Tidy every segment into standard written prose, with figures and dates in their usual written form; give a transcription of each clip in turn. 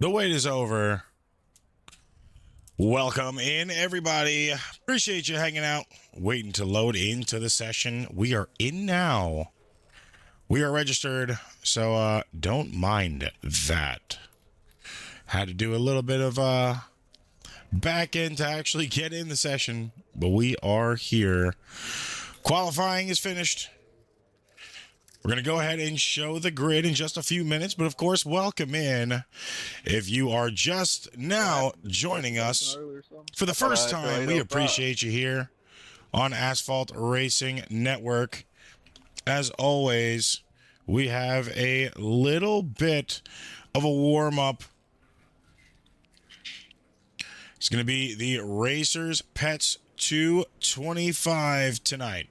The wait is over. Welcome in, everybody. Appreciate you hanging out, waiting to load into the session. We are in now. We are registered, so don't mind that. Had to do a little bit of back end to actually get in the session, but we are here. Qualifying is finished. We're going to go ahead and show the grid in just a few minutes, but of course, welcome in. If you are just now joining us for the first time, we appreciate you here on Asphalt Racing Network. As always, we have a little bit of a warm-up. It's going to be the Racers Pets 225 tonight.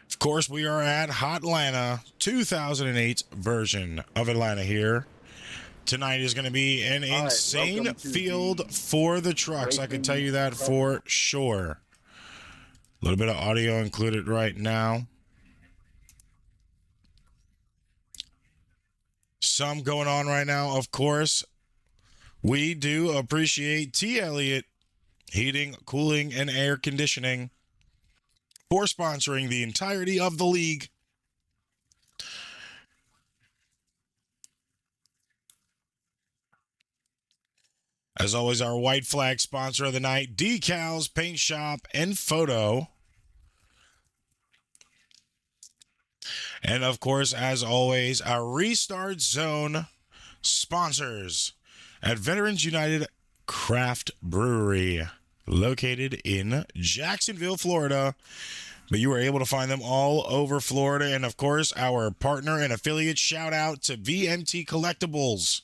Of course, we are at Hot Atlanta, 2008 version of Atlanta here. Tonight is going to be an insane field for the trucks. I can tell you that for sure. A little bit of audio included right now. Some going on right now, of course. We do appreciate Elliot Heating, Cooling, and Air Conditioning for sponsoring the entirety of the league. As always, our white flag sponsor of the night, Decals, Paint Shop, and Photo. And of course, as always, our Restart Zone sponsors at Veterans United Craft Brewery, located in Jacksonville, Florida. But you were able to find them all over Florida. And of course, our partner and affiliate, shout out to VMT Collectibles.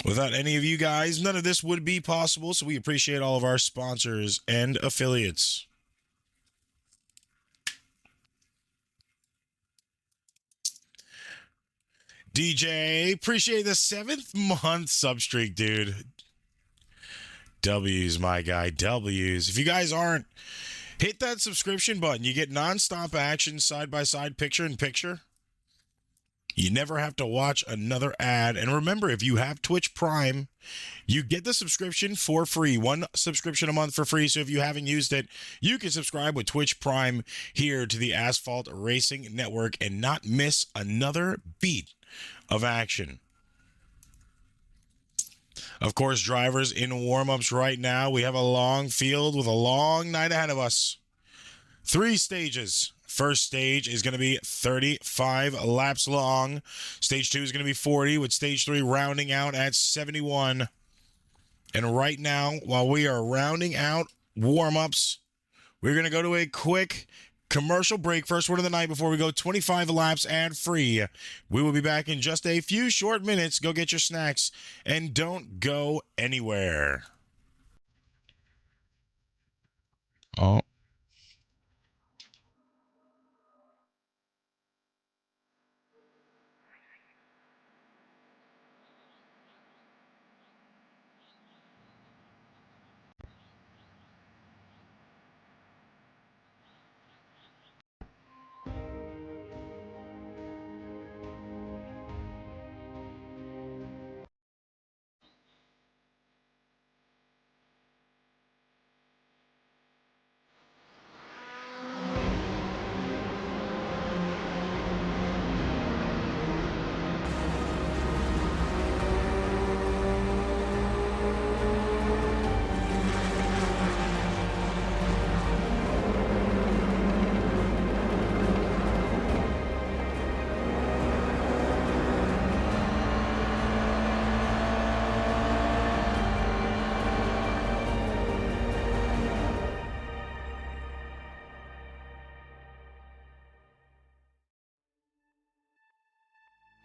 Without any of you guys, none of this would be possible. So we appreciate all of our sponsors and affiliates. DJ, appreciate the 7th month sub streak, dude. W's, my guy, W's. If you guys aren't, hit that subscription button. You get nonstop action, side-by-side, picture-in-picture. You never have to watch another ad. And remember, if you have Twitch Prime, you get the subscription for free. 1 subscription a month for free. So if you haven't used it, you can subscribe with Twitch Prime here to the Asphalt Racing Network and not miss another beat of action. Of course, drivers in warm-ups right now. We have a long field with a long night ahead of us. 3 stages. First stage is going to be 35 laps long. Stage 2 is going to be 40, with stage 3 rounding out at 71. And right now, while we are rounding out warm-ups, we're going to go to a quick commercial break. First one of the night before we go 25 laps ad-free. We will be back in just a few short minutes. Go get your snacks and don't go anywhere. Oh.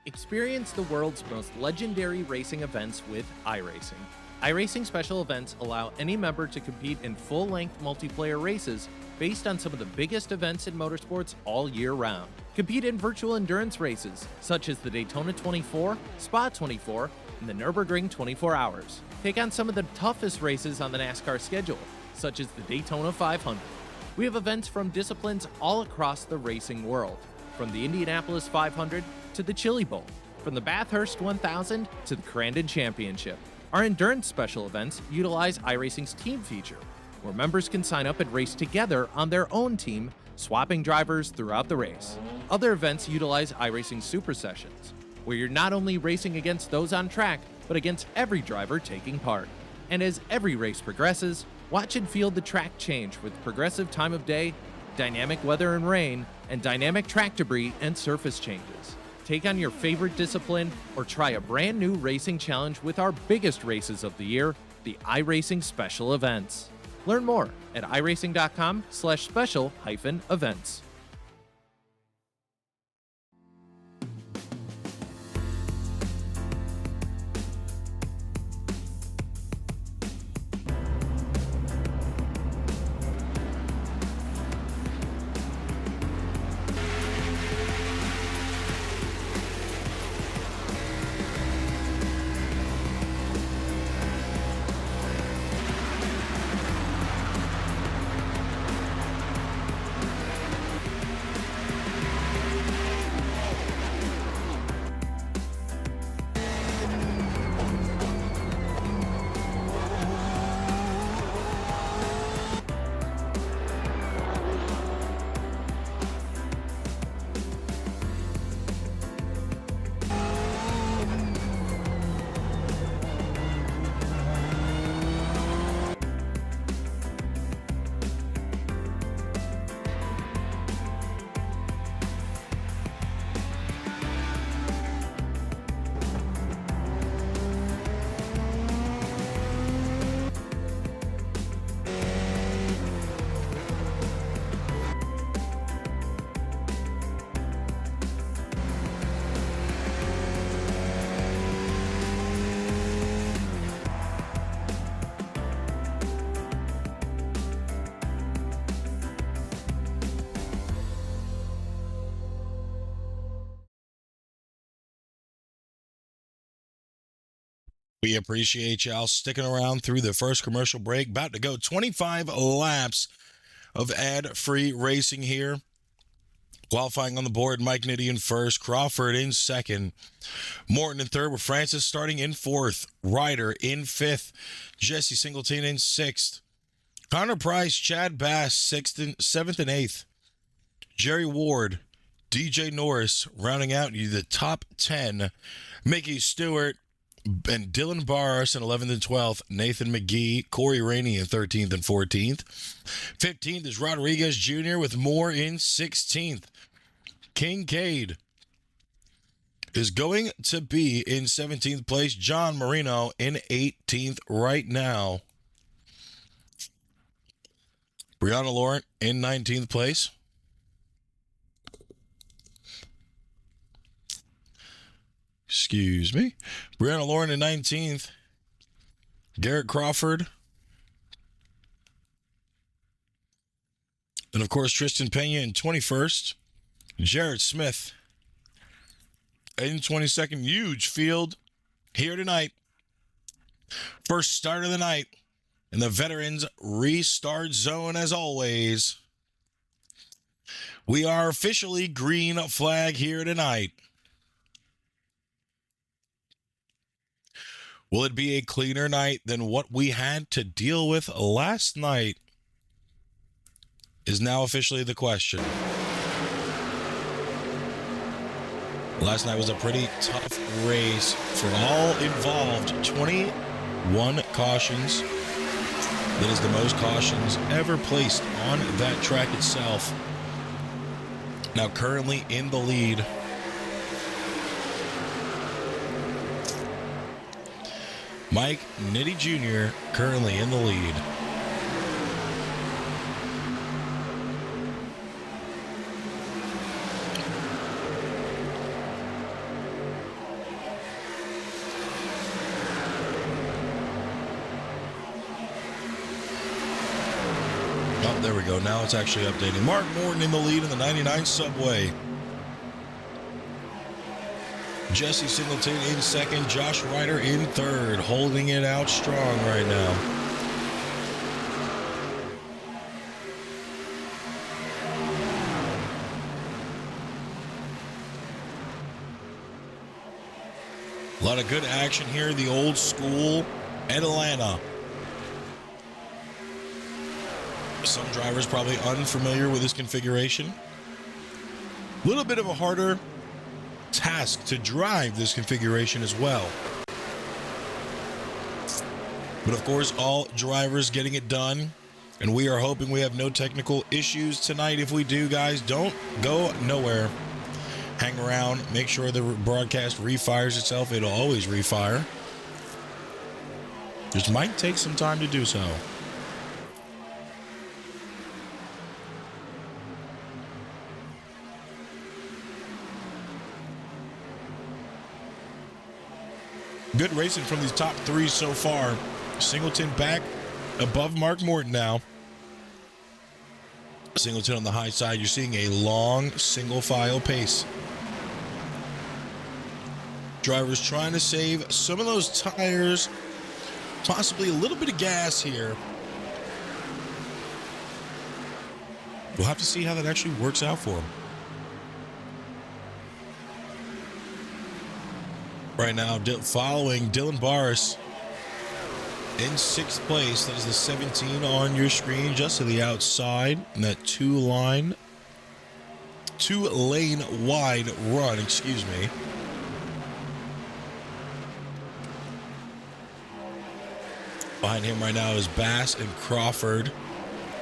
Experience the world's most legendary racing events with iRacing. iRacing special events allow any member to compete in full-length multiplayer races based on some of the biggest events in motorsports all year round. Compete in virtual endurance races, such as the Daytona 24, Spa 24, and the Nürburgring 24 Hours. Take on some of the toughest races on the NASCAR schedule, such as the Daytona 500. We have events from disciplines all across the racing world, from the Indianapolis 500 to the Chili Bowl, from the Bathurst 1000 to the Crandon Championship. Our endurance special events utilize iRacing's team feature, where members can sign up and race together on their own team, swapping drivers throughout the race. Other events utilize iRacing Super Sessions, where you're not only racing against those on track, but against every driver taking part. And as every race progresses, watch and feel the track change with progressive time of day, dynamic weather and rain, and dynamic track debris and surface changes. Take on your favorite discipline or try a brand new racing challenge with our biggest races of the year, the iRacing Special Events. Learn more at iracing.com/special-events. We appreciate y'all sticking around through the first commercial break. About to go 25 laps of ad-free racing here. Qualifying on the board, Mike Nitti in first, Crawford in second, Morton in third, with Francis starting in fourth, Ryder in fifth, Jesse Singleton in sixth, Connor Price, Chad Bass, seventh and eighth, Jerry Ward, DJ Norris rounding out the top 10, Mickey Stewart, and Dylan Barrs in 11th and 12th, Nathan McGee, Corey Rainey in 13th and 14th. 15th is Rodriguez Jr. with Moore in 16th. Kincaid is going to be in 17th place. John Marino in 18th right now. Brianna Laurent in 19th place. Excuse me. Brianna Laurent in 19th. Garrett Crawford. And, of course, Tristan Pena in 21st. Jared Smith in 22nd. Huge field here tonight. First start of the night in the Veterans Restart Zone, as always. We are officially green flag here tonight. Will it be a cleaner night than what we had to deal with last night? Is now officially the question. Last night was a pretty tough race for all involved. 21 cautions. That is the most cautions ever placed on that track itself. Now currently in the lead, Mike Nitti Jr. currently in the lead. Oh, there we go. Now it's actually updating. Mark Morton in the lead in the 99 Subway. Jesse Singleton in second, Josh Ryder in third, holding it out strong right now. A lot of good action here, the old school Atlanta. Some drivers probably unfamiliar with this configuration. A little bit of a harder task to drive this configuration as well. But of course, all drivers getting it done. And we are hoping we have no technical issues tonight. If we do, guys, don't go nowhere. Hang around. Make sure the broadcast refires itself. It'll always refire. Just might take some time to do so. Good racing from these top three so far. Singleton back above Mark Morton now. Singleton on the high side. You're seeing a long single file pace. Drivers trying to save some of those tires. Possibly a little bit of gas here. We'll have to see how that actually works out for them. Right now, following Dylan Barris in sixth place. That is the 17 on your screen, just to the outside. And that two-lane wide run, excuse me. Behind him right now is Bass and Crawford,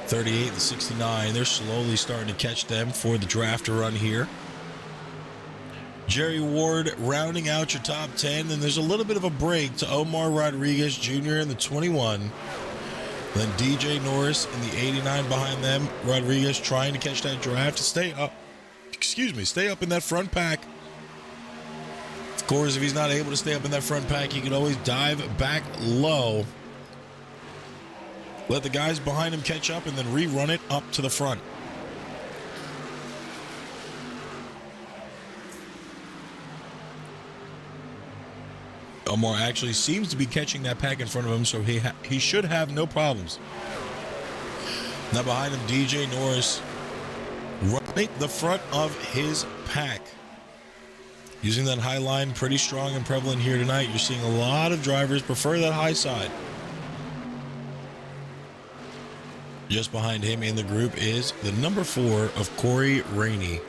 38 and 69. They're slowly starting to catch them for the draft to run here. Jerry Ward rounding out your top 10. Then there's a little bit of a break to Omar Rodriguez Jr. in the 21. Then DJ Norris in the 89 behind them. Rodriguez trying to catch that draft to stay up. Stay up in that front pack. Of course, if he's not able to stay up in that front pack, he can always dive back low. Let the guys behind him catch up and then rerun it up to the front. Omar actually seems to be catching that pack in front of him, so he should have no problems. Now behind him, DJ Norris running the front of his pack. Using that high line pretty strong and prevalent here tonight. You're seeing a lot of drivers prefer that high side. Just behind him in the group is the number 4 of Corey Rainey.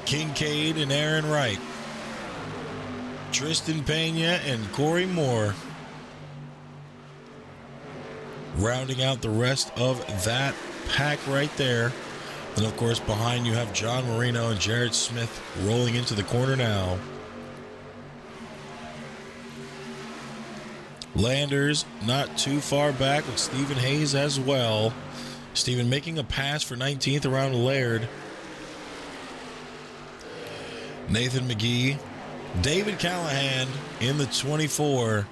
Kincaid and Aaron Wright. Tristan Pena and Corey Moore. Rounding out the rest of that pack right there. And of course, behind you have John Marino and Jared Smith rolling into the corner now. Landers not too far back with Stephen Hayes as well. Stephen making a pass for 19th around Laird. Nathan McGee, David Callahan in the 24.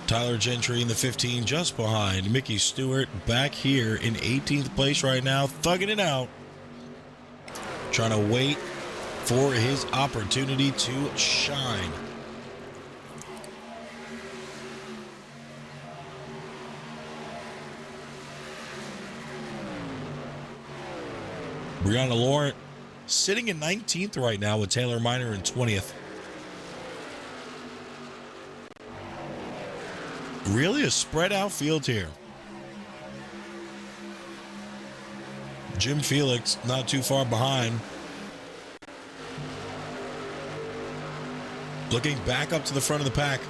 Tyler Gentry in the 15 just behind. Mickey Stewart back here in 18th place right now, thugging it out. Trying to wait for his opportunity to shine. Brianna Laurent sitting in 19th right now with Taylor Miner in 20th. Really a spread out field here. Jim Felix not too far behind. Looking back up to the front of the pack.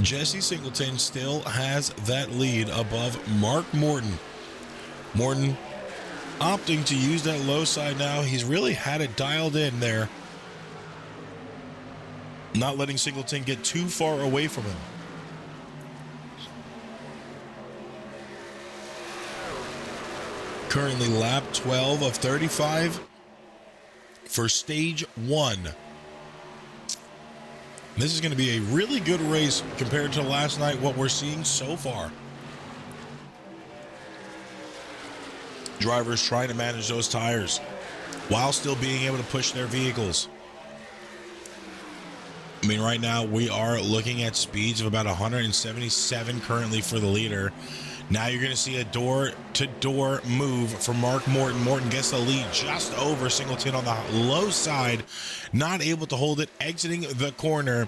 Jesse Singleton still has that lead above Mark Morton. Morton opting to use that low side now. He's really had it dialed in there. Not letting Singleton get too far away from him. Currently lap 12 of 35 for stage 1. This is going to be a really good race compared to last night, what we're seeing so far. Drivers trying to manage those tires while still being able to push their vehicles. I mean, right now we are looking at speeds of about 177 currently for the leader. Now you're going to see a door-to-door move for Mark Morton. Morton gets the lead just over Singleton on the low side. Not able to hold it, exiting the corner.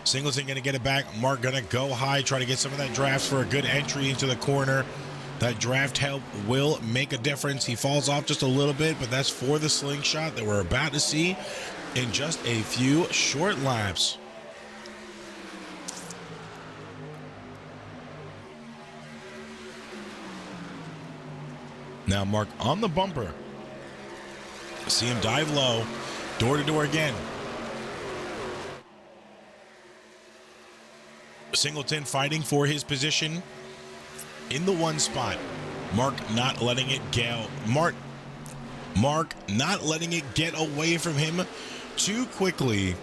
Singleton going to get it back. Mark going to go high, try to get some of that draft for a good entry into the corner. That draft help will make a difference. He falls off just a little bit, but that's for the slingshot that we're about to see in just a few short laps. Now Mark on the bumper. See him dive low. Door to door again. Singleton fighting for his position in the one spot. Mark not letting it go. Mark not letting it get away from him too quickly.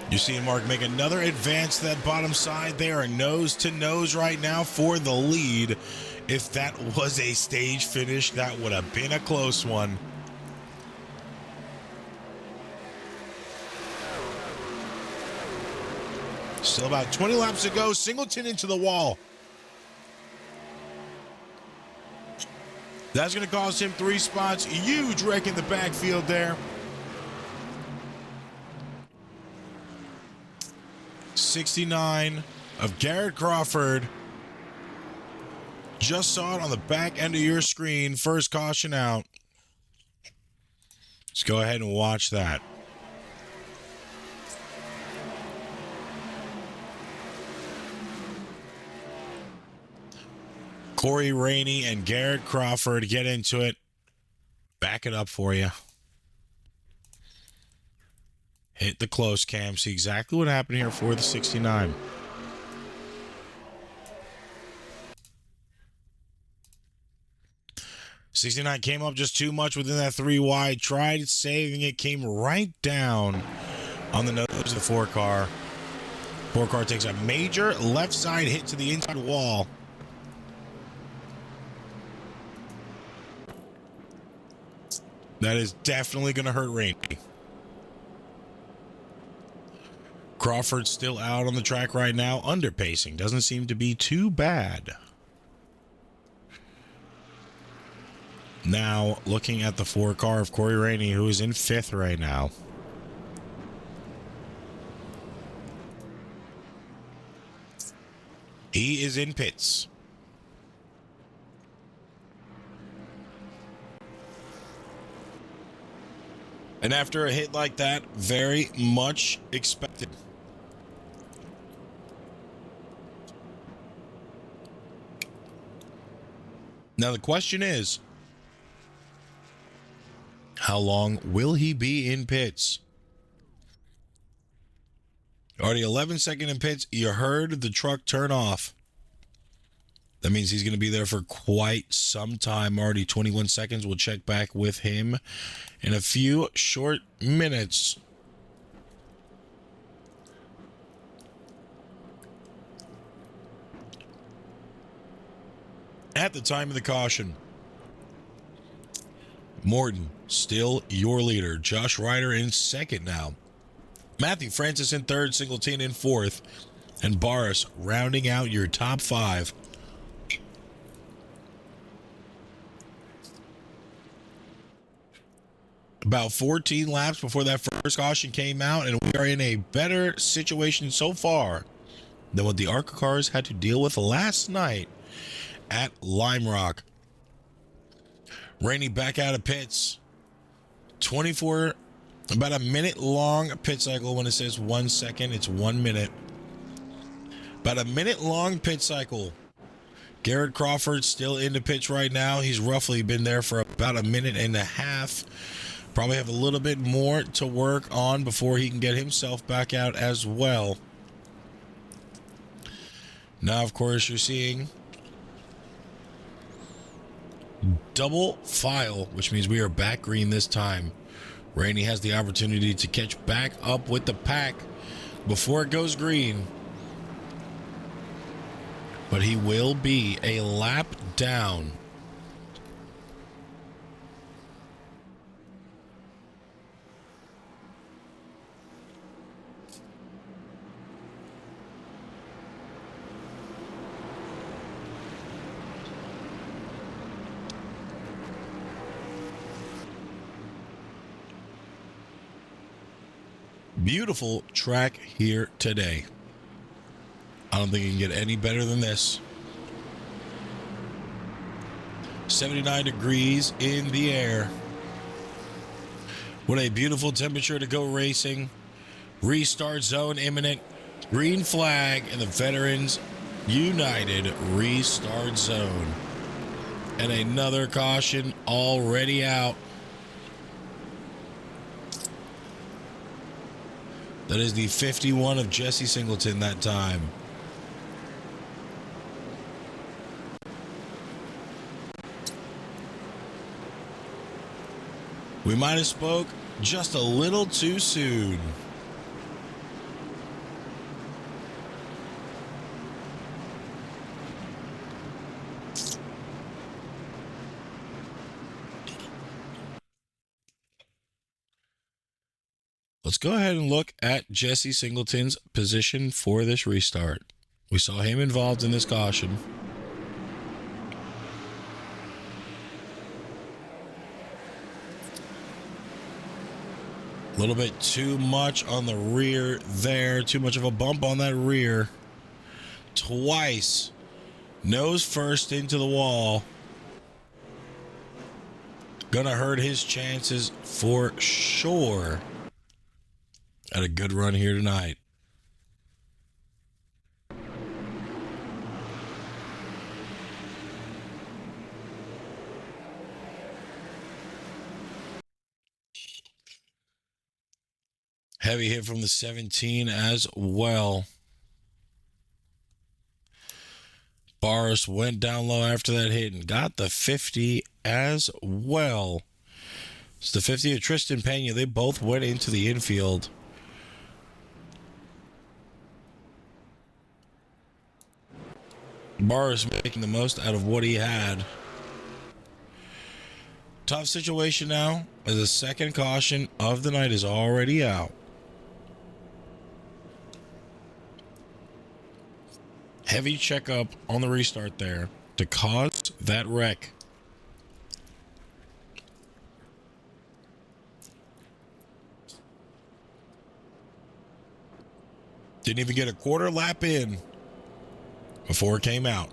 You see Mark make another advance to that bottom side. They are nose to nose right now for the lead. If that was a stage finish, that would have been a close one. Still about 20 laps to go. Singleton into the wall. That's going to cost him 3 spots. Huge wreck in the backfield there. 69 of Garrett Crawford. Just saw it on the back end of your screen. First caution out. Let's go ahead and watch that. Corey Rainey and Garrett Crawford get into it. Back it up for you. Hit the close cam. See exactly what happened here for the 69. '69 came up just too much within that 3 wide. Tried saving it. Came right down on the nose of the 4-car. 4-car takes a major left side hit to the inside wall. That is definitely going to hurt Rainey. Crawford's still out on the track right now. Underpacing. Doesn't seem to be too bad. Now, looking at the 4-car of Corey Rainey, who is in 5th right now. He is in pits. And after a hit like that, very much expected. Now the question is, how long will he be in pits? Already 11 seconds in pits. You heard the truck turn off. That means he's going to be there for quite some time. Already 21 seconds. We'll check back with him in a few short minutes. At the time of the caution, Morton still your leader. Josh Ryder in 2nd now. Matthew Francis in 3rd, Singleton in 4th, and Boris rounding out your top 5. About 14 laps before that first caution came out, and we are in a better situation so far than what the ARCA cars had to deal with last night at Lime Rock. Rainey back out of pits. 24, about a minute long pit cycle. When it says 1 second, it's 1 minute. About a minute long pit cycle. Garrett Crawford still in the pits right now. He's roughly been there for about a minute and a half. Probably have a little bit more to work on before he can get himself back out as well. Now, of course, you're seeing double file, which means we are back green this time. Rainey has the opportunity to catch back up with the pack before it goes green. But he will be a lap down. Beautiful track here today. I don't think you can get any better than this. 79 degrees in the air. What a beautiful temperature to go racing. Restart zone imminent. Green flag in the Veterans United restart zone. And another caution already out. That is the 51 of Jesse Singleton that time. We might have spoke just a little too soon. Let's go ahead and look at Jesse Singleton's position for this restart. We saw him involved in this caution. A little bit too much on the rear there. Too much of a bump on that rear. Twice. Nose first into the wall. Gonna hurt his chances for sure. Had a good run here tonight. Heavy hit from the 17 as well. Boris went down low after that hit and got the 50 as well. It's the 50 of Tristan Pena. They both went into the infield. Boris making the most out of what he had. Tough situation now as the second caution of the night is already out. Heavy checkup on the restart there to cause that wreck. Didn't even get a quarter lap in before it came out.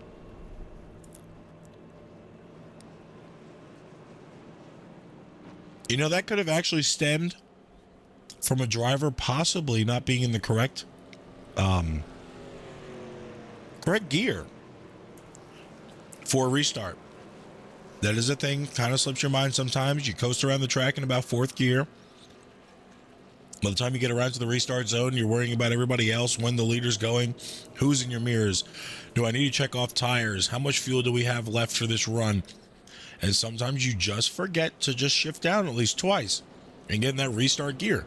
You know, that could have actually stemmed from a driver possibly not being in the correct gear for a restart. That is a thing, kind of slips your mind sometimes. You coast around the track in about fourth gear. By the time you get around to the restart zone, you're worrying about everybody else, when the leader's going, who's in your mirrors. Do I need to check off tires? How much fuel do we have left for this run? And sometimes you just forget to just shift down at least twice and get in that restart gear.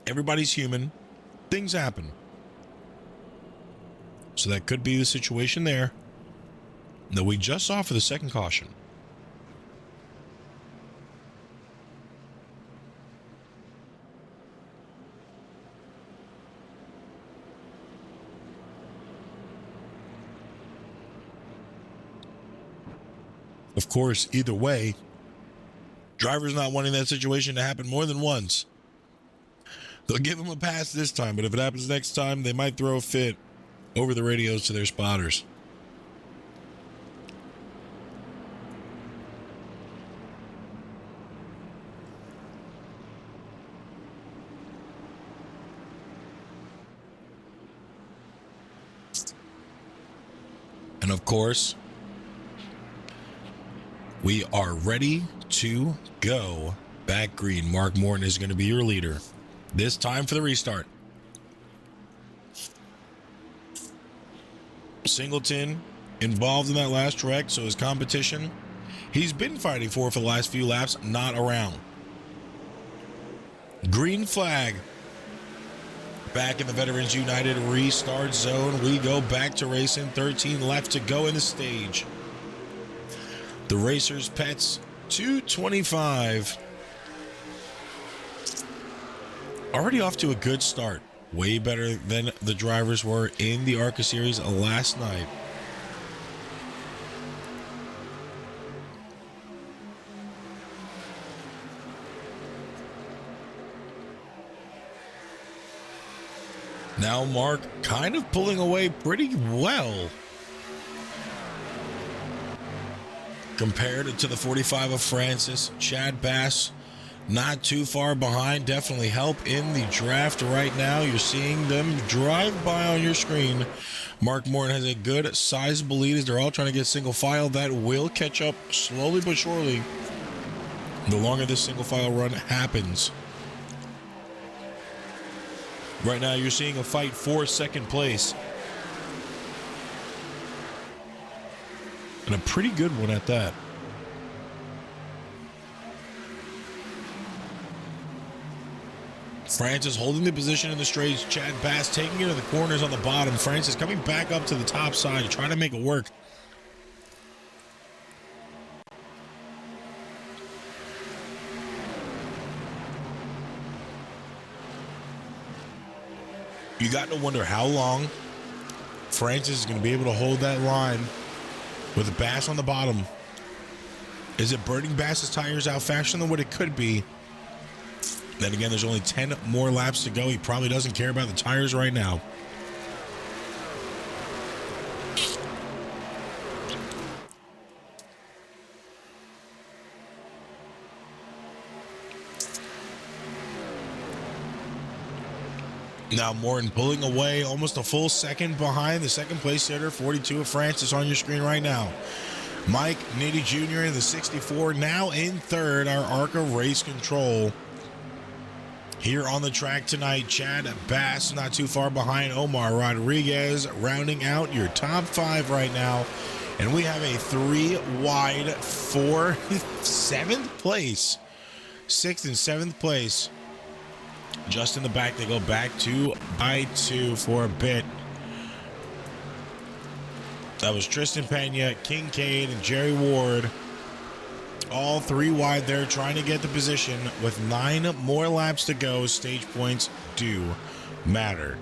Everybody's human. Things happen. So that could be the situation there that we just saw for the second caution. Of course, either way, driver's not wanting that situation to happen more than once. They'll give them a pass this time, but if it happens next time, they might throw a fit over the radios to their spotters. And of course, we are ready to go. Back green. Mark Morton is going to be your leader. This time for the restart. Singleton involved in that last wreck, so his competition he's been fighting for the last few laps, not around. Green flag. Back in the Veterans United restart zone. We go back to racing. 13 left to go in the stage. The Racers Pets 225. Already off to a good start. Way better than the drivers were in the ARCA series last night. Now Mark kind of pulling away pretty well compared to the 45 of Francis. Chad Bass not too far behind. Definitely help in the draft right now. You're seeing them drive by on your screen. Mark Morton has a good sizable lead as they're all trying to get single file. That will catch up slowly but surely the longer this single file run happens. Right now, you're seeing a fight for second place. And a pretty good one at that. Francis holding the position in the straights. Chad Bass taking it to the corners on the bottom. Francis coming back up to the top side, trying to make it work. You got to wonder how long Francis is going to be able to hold that line with Bass on the bottom. Is it burning Bass's tires out faster than what it could be? Then again, there's only 10 more laps to go. He probably doesn't care about the tires right now. Now Morton pulling away almost a full second behind the second place hitter, 42 of Francis on your screen right now. Mike Nitty Jr. in the 64, now in third, our ARCA Race Control. Here on the track tonight, Chad Bass not too far behind. Omar Rodriguez rounding out your top five right now. And we have a 3 wide for 7th place. 6th and 7th place. Just in the back, they go back to I2 for a bit. That was Tristan Pena, Kincaid, and Jerry Ward. All 3 wide there trying to get the position. With 9 more laps to go, stage points do matter.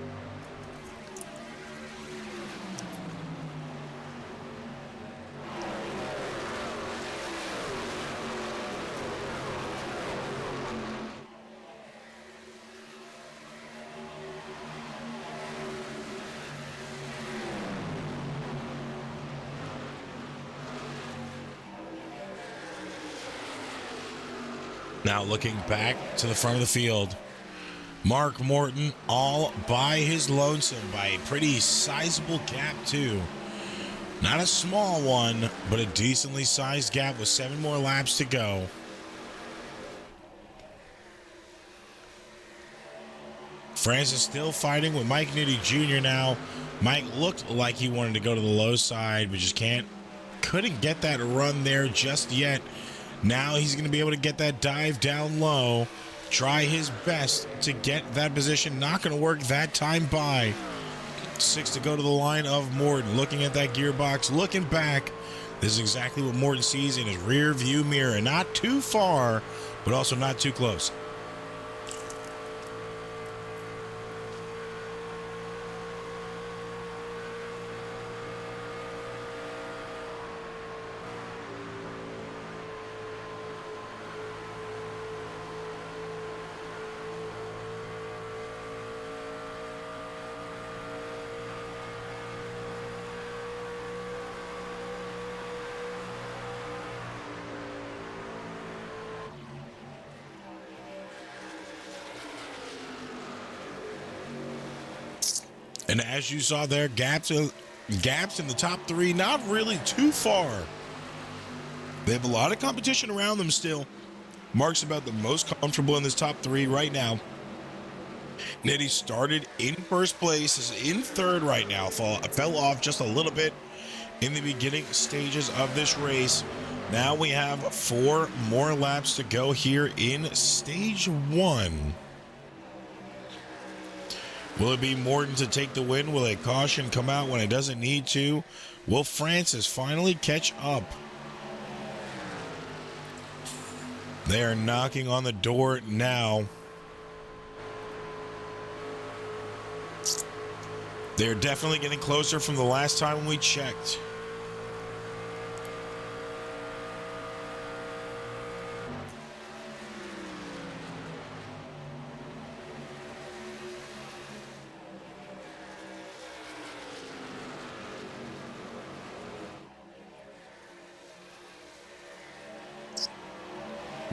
Now looking back to the front of the field, Mark Morton all by his lonesome by a pretty sizable gap too. Not a small one, but a decently sized gap with 7 more laps to go. Francis still fighting with Mike Nitty Jr. now. Mike looked like he wanted to go to the low side, but just couldn't get that run there just yet. Now he's going to be able to get that dive down low, try his best to get that position. Not going to work that time by. 6 to go to the line of Morton. Looking at that gearbox, looking back. This is exactly what Morton sees in his rear view mirror. Not too far, but also not too close. And as you saw there, gaps in the top 3, not really too far. They have a lot of competition around them still. Mark's about the most comfortable in this top 3 right now. Nitty started in first place, is in third right now. Fell off just a little bit in the beginning stages of this race. Now we have 4 more laps to go here in stage 1. Will it be Morton to take the win? Will a caution come out when it doesn't need to? Will Francis finally catch up? They are knocking on the door now. They're definitely getting closer from the last time we checked.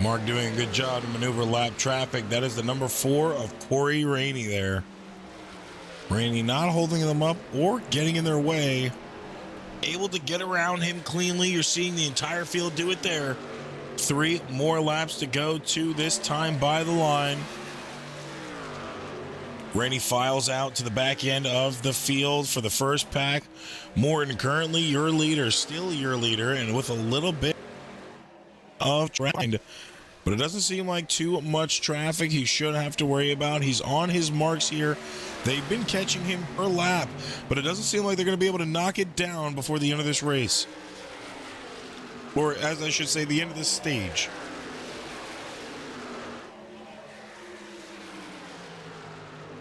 Mark doing a good job to maneuver lap traffic. That is the number 4 of Corey Rainey there. Rainey not holding them up or getting in their way. Able to get around him cleanly. You're seeing the entire field do it there. 3 more laps to go to this time by the line. Rainey files out to the back end of the field for the first pack. Morton currently your leader, still your leader, and with a little bit of traffic. But it doesn't seem like too much traffic he should have to worry about. He's on his marks here. They've been catching him per lap, but it doesn't seem like they're going to be able to knock it down before the end of this race. Or, as I should say, the end of this stage.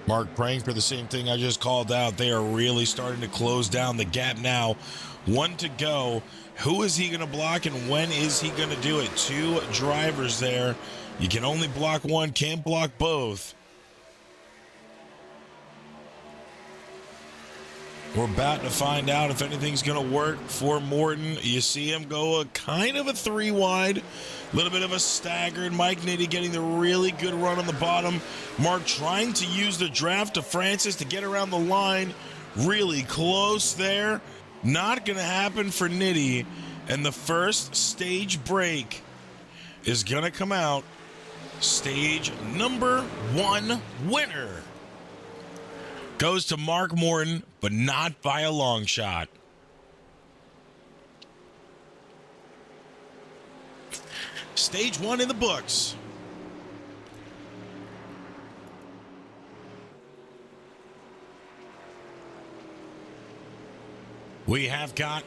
Mark praying for the same thing I just called out. They are really starting to close down the gap now. 1 to go. Who is he going to block and when is he going to do it? 2 drivers there. You can only block one, can't block both. We're about to find out if anything's going to work for Morton. You see him go a kind of a 3 wide, a little bit of a staggered. Mike Nitti getting the really good run on the bottom. Mark trying to use the draft to Francis to get around the line. Really close there. Not going to happen for Nitti. And the first stage break is going to come out. Stage number 1 winner goes to Mark Morton, but not by a long shot. Stage 1 in the books. We have got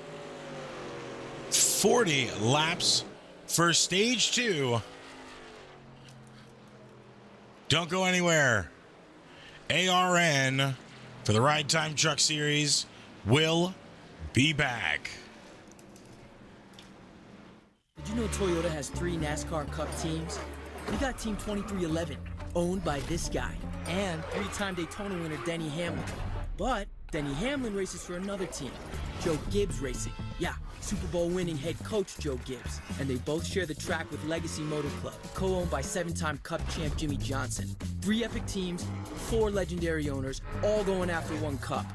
40 laps for stage 2. Don't go anywhere. ARN for the Ride Time Truck Series will be back. Did you know Toyota has 3 NASCAR Cup teams? We got Team 2311, owned by this guy, and 3-time Daytona winner Denny Hamlin. But Denny Hamlin races for another team, Joe Gibbs Racing. Yeah, Super Bowl winning head coach Joe Gibbs. And they both share the track with Legacy Motor Club, co-owned by 7-time Cup champ Jimmy Johnson. 3 epic teams, 4 legendary owners, all going after 1 cup.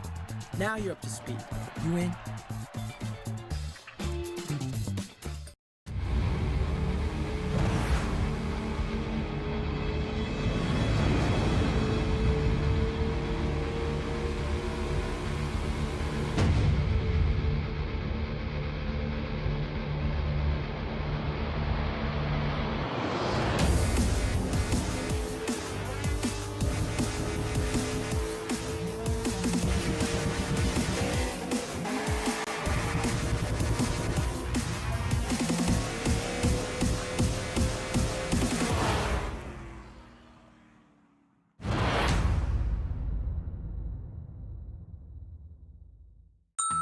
Now you're up to speed. You in?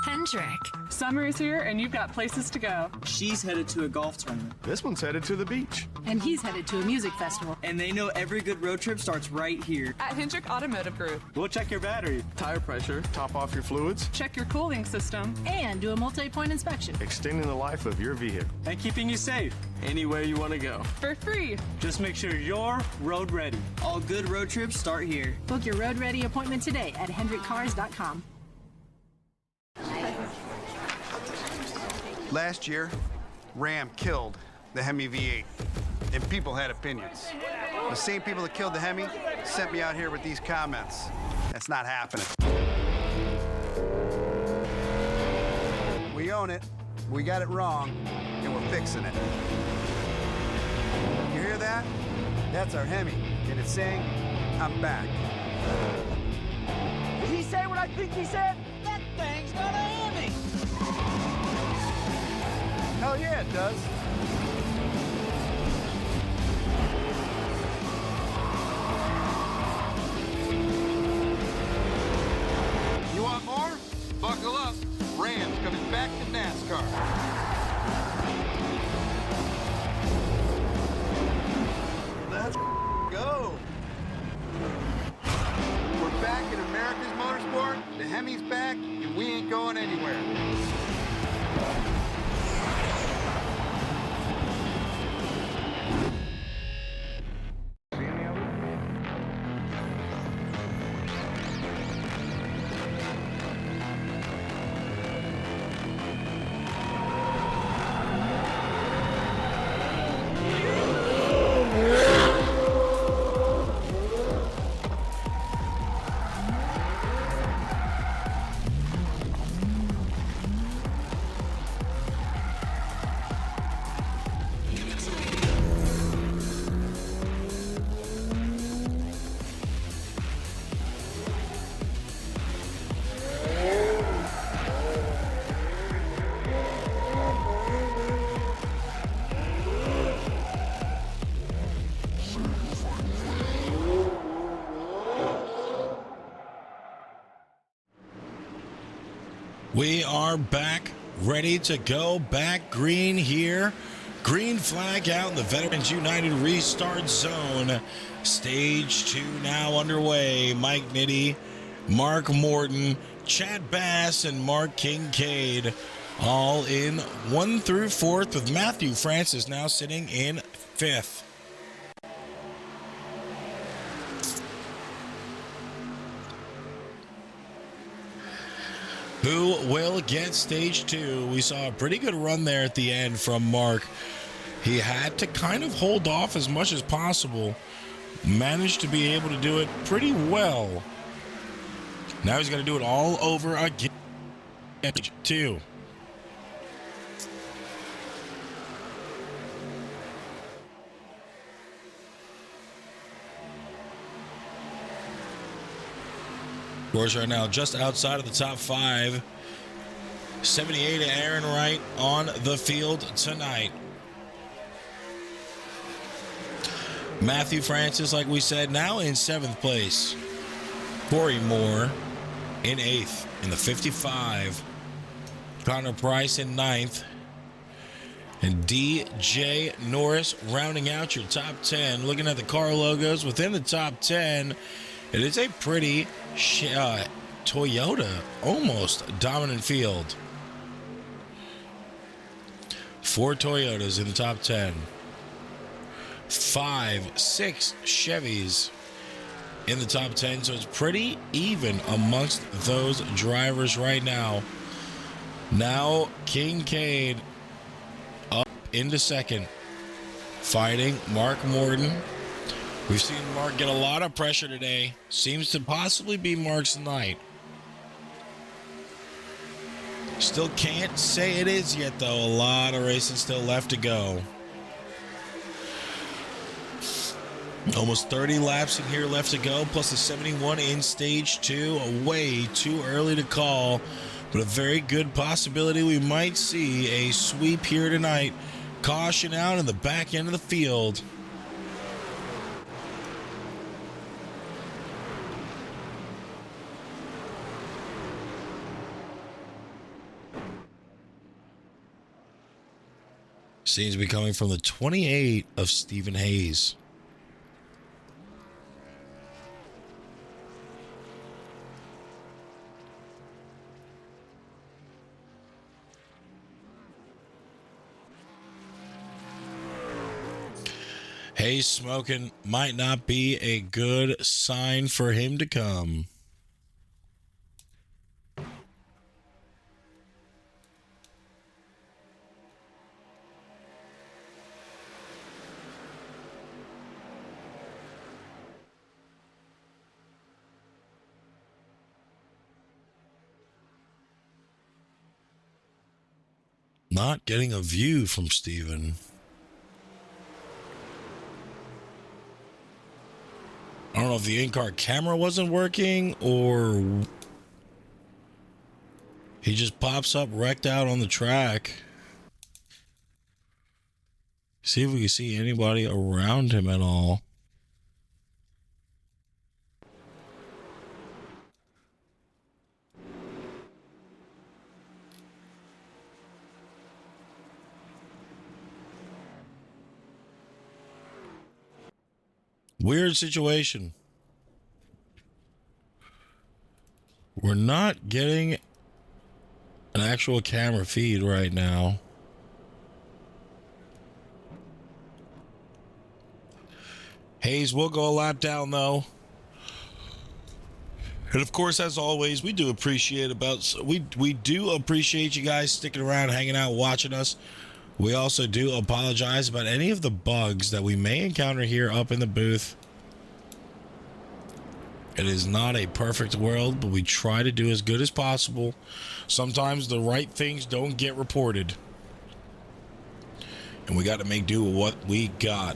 Hendrick. Summer is here and you've got places to go. She's headed to a golf tournament. This one's headed to the beach. And he's headed to a music festival. And they know every good road trip starts right here. At Hendrick Automotive Group. We'll check your battery, tire pressure, top off your fluids, Check your cooling system. And do a multi-point inspection. extending the life of your vehicle. And keeping you safe anywhere you want to go. For free. Just make sure you're road ready. All good road trips start here. Book your road ready appointment today at hendrickcars.com. Last year, Ram killed the Hemi V8, and people had opinions. The same people that killed the Hemi sent me out here with these comments. That's not happening. We own it, we got it wrong, and we're fixing it. You hear that? That's our Hemi, and it's saying, I'm back. Did he say what I think he said? That thing's got a Hemi! Hell yeah, it does. You want more? Buckle up. Ram's coming back to NASCAR. Let's go. We're back in America's motorsport. The Hemi's back, and we ain't going anywhere. We are back, ready to go. Back green here. Green flag out in the Veterans United restart zone. Stage 2 now underway. Mike Nitti, Mark Morton, Chad Bass, and Mark Kincaid all in 1 through 4th, with Matthew Francis now sitting in 5th. Who will get stage 2? We saw a pretty good run there at the end from Mark. He had to kind of hold off as much as possible. Managed to be able to do it pretty well. Now he's going to do it all over again. Stage 2. Of course, right now, just outside of the top 5. 78 Aaron Wright on the field tonight. Matthew Francis, like we said, now in 7th place. Corey Moore in 8th in the 55. Connor Price in 9th. And DJ Norris rounding out your top 10. Looking at the car logos within the top 10, it is a pretty Toyota almost dominant field. 4 Toyotas in the top 10. 5, 6 Chevys in the top 10. So it's pretty even amongst those drivers right now. Now Kincaid up into 2nd, fighting Mark Morton. We've seen Mark get a lot of pressure today. Seems to possibly be Mark's night. Still can't say it is yet, though. A lot of racing still left to go. Almost 30 laps in here left to go, plus the 71 in stage 2. Way too early to call, but a very good possibility we might see a sweep here tonight. Caution out in the back end of the field. Seems to be coming from the 28 of Stephen Hayes. Hayes smoking might not be a good sign for him to come. Not getting a view from Steven. I don't know if the in-car camera wasn't working or he just pops up wrecked out on the track. See if we can see anybody around him at all. Weird situation. We're not getting an actual camera feed right now. Hayes will go a lap down though. And of course, as always, we do appreciate you guys sticking around, hanging out, watching us. We also do apologize about any of the bugs that we may encounter here up in the booth. It is not a perfect world, but we try to do as good as possible. Sometimes the right things don't get reported. And we got to make do with what we got.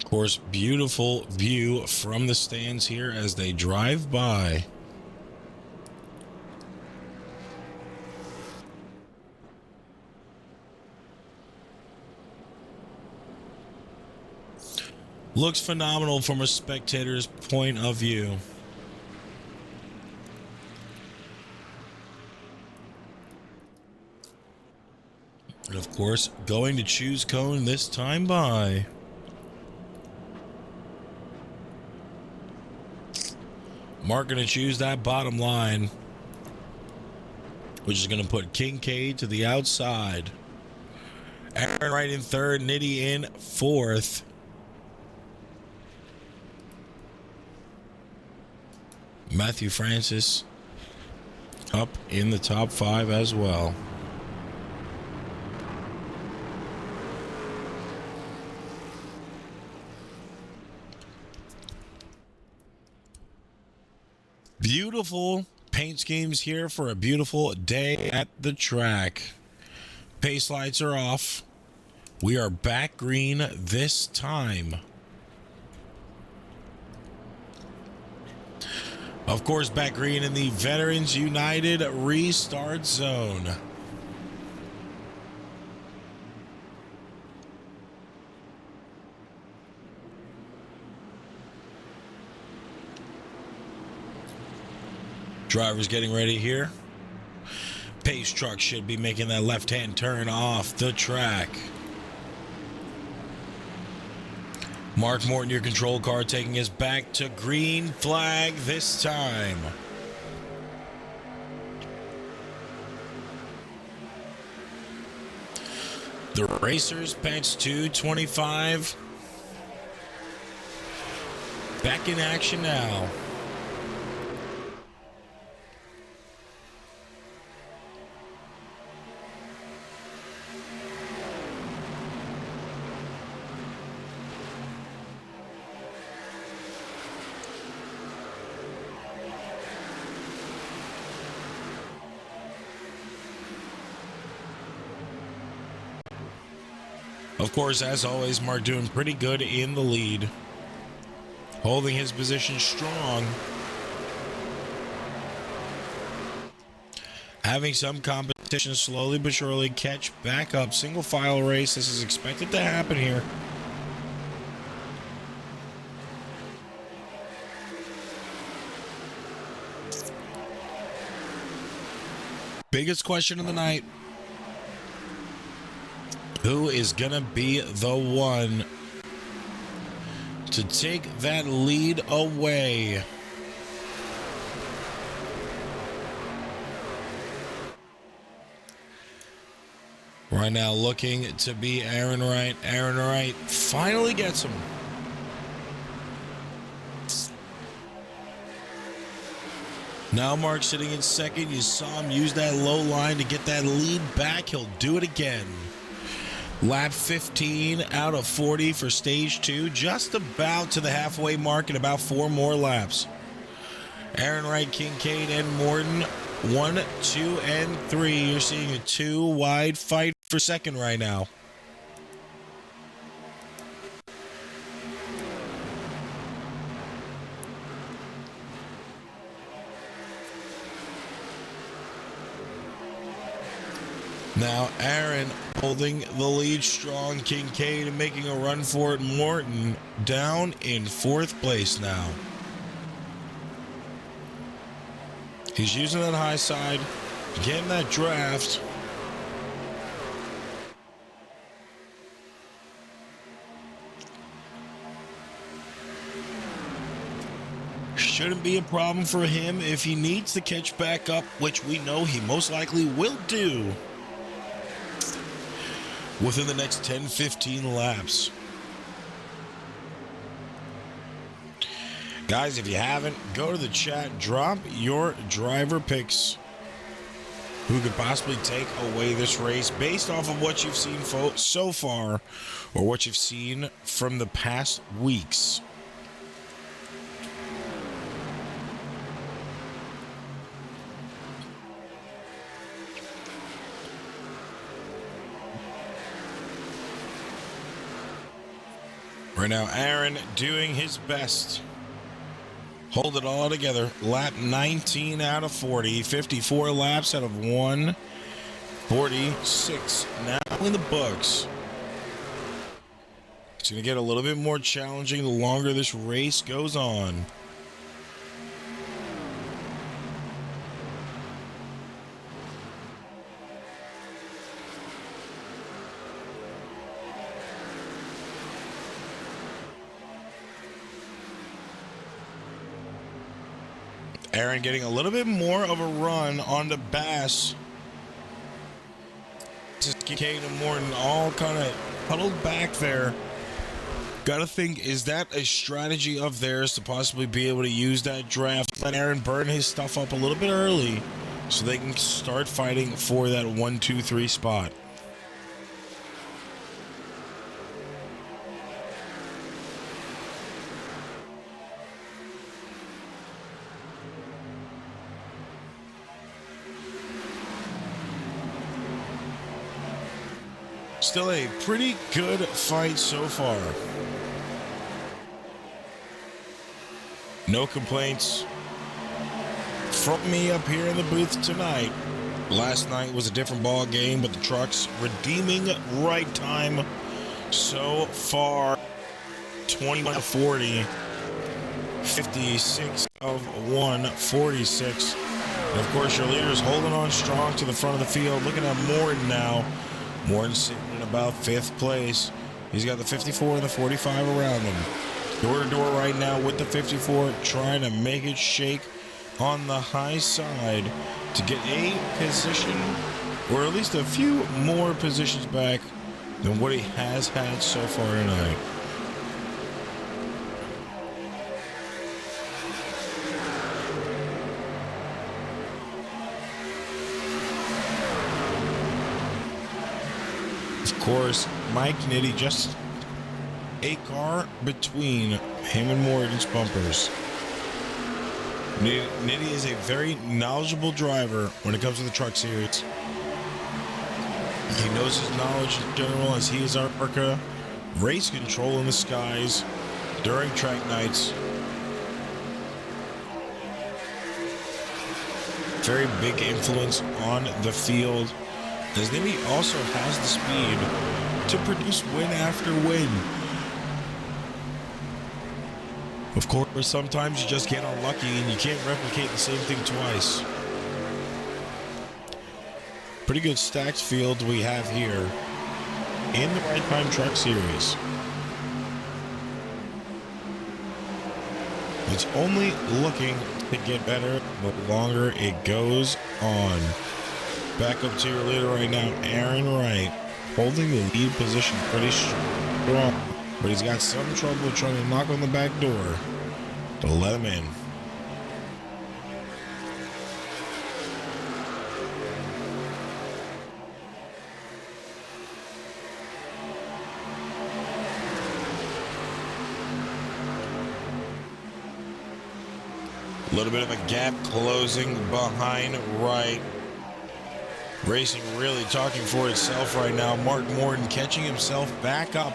Of course, beautiful view from the stands here as they drive by. Looks phenomenal from a spectator's point of view. And of course, going to choose cone this time by Mark going to choose that bottom line, which is going to put Kincaid to the outside. Aaron Wright in third, Nitty in fourth. Matthew Francis up in the top 5 as well. Beautiful paint schemes here for a beautiful day at the track. Pace lights are off. We are back green this time. Of course, back green in the Veterans United restart zone. Drivers getting ready here. Pace truck should be making that left-hand turn off the track. Mark Morton, your control car, taking us back to green flag this time. The Racers patch 225. Back in action now. Of course, as always, Mark doing pretty good in the lead. Holding his position strong. Having some competition slowly but surely catch back up. Single file race. This is expected to happen here. Biggest question of the night. Who is going to be the one to take that lead away? Right now looking to be Aaron Wright. Aaron Wright finally gets him. Now Mark sitting in second. You saw him use that low line to get that lead back. He'll do it again. Lap 15 out of 40 for stage 2. Just about to the halfway mark in about 4 more laps. Aaron Wright, Kincaid, and Morton. 1, 2, and 3. You're seeing a 2-wide fight for second right now. Now Aaron holding the lead strong. Kincaid making a run for it. Morton down in 4th place now. He's using that high side, getting that draft. Shouldn't be a problem for him if he needs to catch back up, which we know he most likely will do within the next 10-15 laps. Guys, if you haven't, go to the chat, drop your driver picks. Who could possibly take away this race based off of what you've seen so far, or what you've seen from the past weeks. Right now, Aaron doing his best. Hold it all together. Lap 19 out of 40. 54 laps out of 146 now in the books. It's going to get a little bit more challenging the longer this race goes on. Aaron getting a little bit more of a run on the Bass. Just Kate and Morton all kind of huddled back there. Gotta think, is that a strategy of theirs to possibly be able to use that draft? Let Aaron burn his stuff up a little bit early so they can start fighting for that 1, 2, 3 spot. Still a pretty good fight so far. No complaints from me up here in the booth tonight. Last night was a different ball game, but the trucks redeeming right time so far. 21 of 40, 56 of 146. And of course, your leader is holding on strong to the front of the field. Looking at Morton now. Morton sitting in about 5th place. He's got the 54 and the 45 around him. Door to door right now with the 54, trying to make it shake on the high side to get a position, or at least a few more positions back than what he has had so far tonight. Of course, Mike Nitti just a car between him and Morgan's bumpers. Nitti is a very knowledgeable driver when it comes to the truck series. He knows his knowledge in general, as he is our ARCA race control in the skies during track nights. Very big influence on the field, as Nitti also has the speed to produce win after win. Of course, sometimes you just get unlucky and you can't replicate the same thing twice. Pretty good stacked field we have here in the Right Time Truck Series. It's only looking to get better the longer it goes on. Back up to your leader right now, Aaron Wright, holding the lead position pretty strong. But he's got some trouble trying to knock on the back door to let him in. A little bit of a gap closing behind Wright. Racing really talking for itself right now. Mark Morton catching himself back up.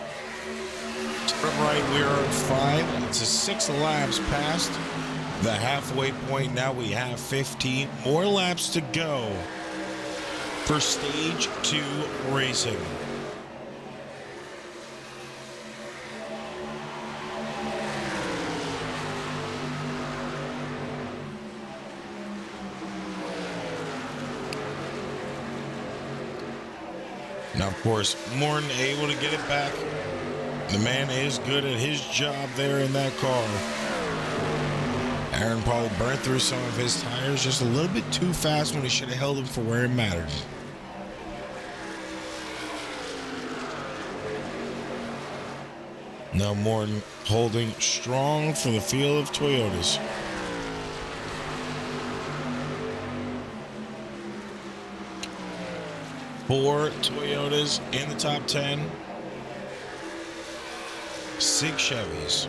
From right, we are at 5. It's a 6 laps past the halfway point. Now we have 15 more laps to go for stage 2 racing. Now, of course, Morton able to get it back. The man is good at his job there in that car. Aaron probably burnt through some of his tires just a little bit too fast when he should have held them for where it mattered. Now Morton holding strong for the field of Toyotas. Four Toyotas in the top 10. 6 Chevys.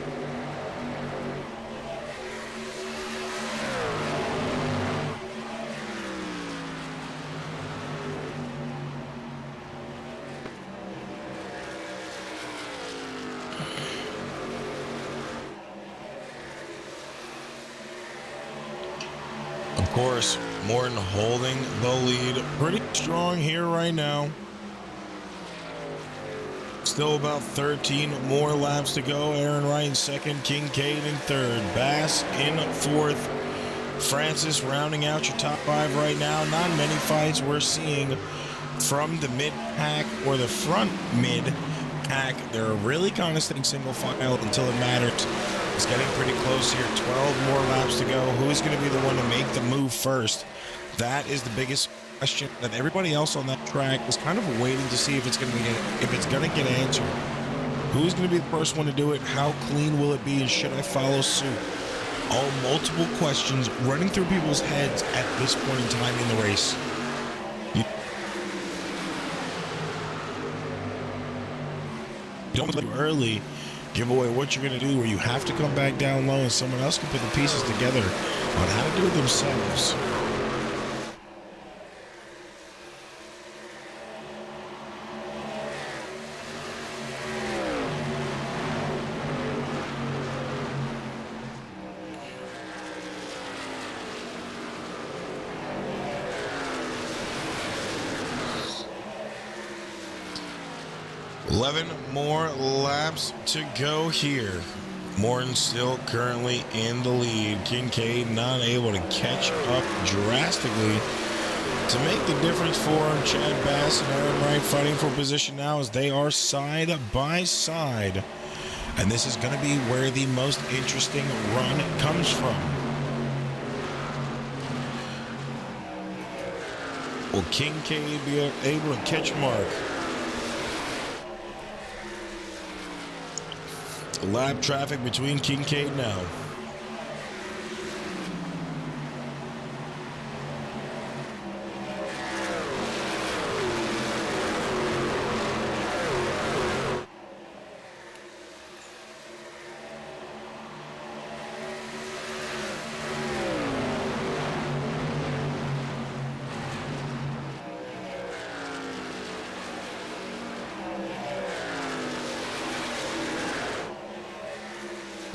course, Morton holding the lead pretty strong here right now. Still about 13 more laps to go. Aaron Wright in second, Kincaid in third, Bass in fourth. Francis rounding out your top five right now. Not many fights we're seeing from the mid-pack or the front mid-pack. They're really kind of staying single file until it matters. It's getting pretty close here. 12 more laps to go. Who's going to be the one to make the move first? That is the biggest question that everybody else on that track is kind of waiting to see if it's going to get answered. Who's going to be the first one to do it? How clean will it be? And should I follow suit? All multiple questions running through people's heads at this point in time in the race. You don't let early give away what you're going to do, where you have to come back down low and someone else can put the pieces together on how to do it themselves. More laps to go here. Morton still currently in the lead. Kincaid not able to catch up drastically to make the difference for him. Chad Bass and Aaron Wright fighting for position now as they are side by side. And this is going to be where the most interesting run comes from. Will Kincaid be able to catch Mark? Lap traffic between Kincaid now.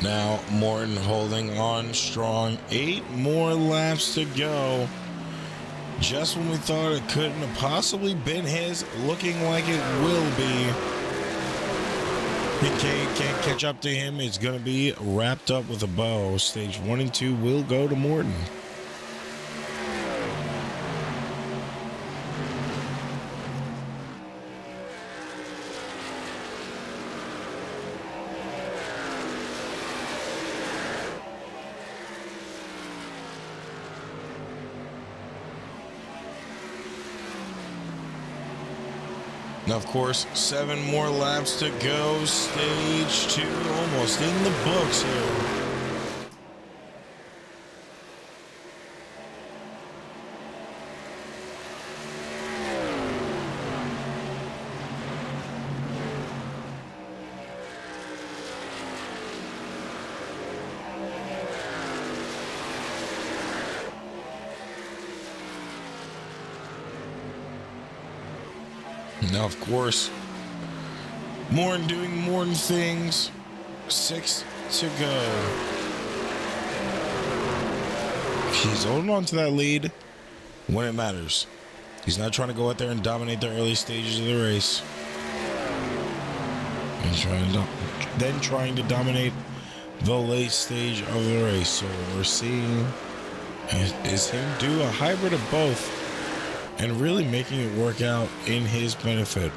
Now Morton holding on strong. 8 more laps to go. Just when we thought it couldn't have possibly been his, looking like it will be. Kincaid can't catch up to him. It's going to be wrapped up with a bow. Stage 1 and 2 will go to Morton. Now, of course, 7 more laps to go. Stage 2 almost in the books here. Now, of course, Morton doing Morton things. 6 to go. He's holding on to that lead when it matters. He's not trying to go out there and dominate the early stages of the race. He's trying to dominate the late stage of the race. So what we're seeing is him do a hybrid of both, and really making it work out in his benefit.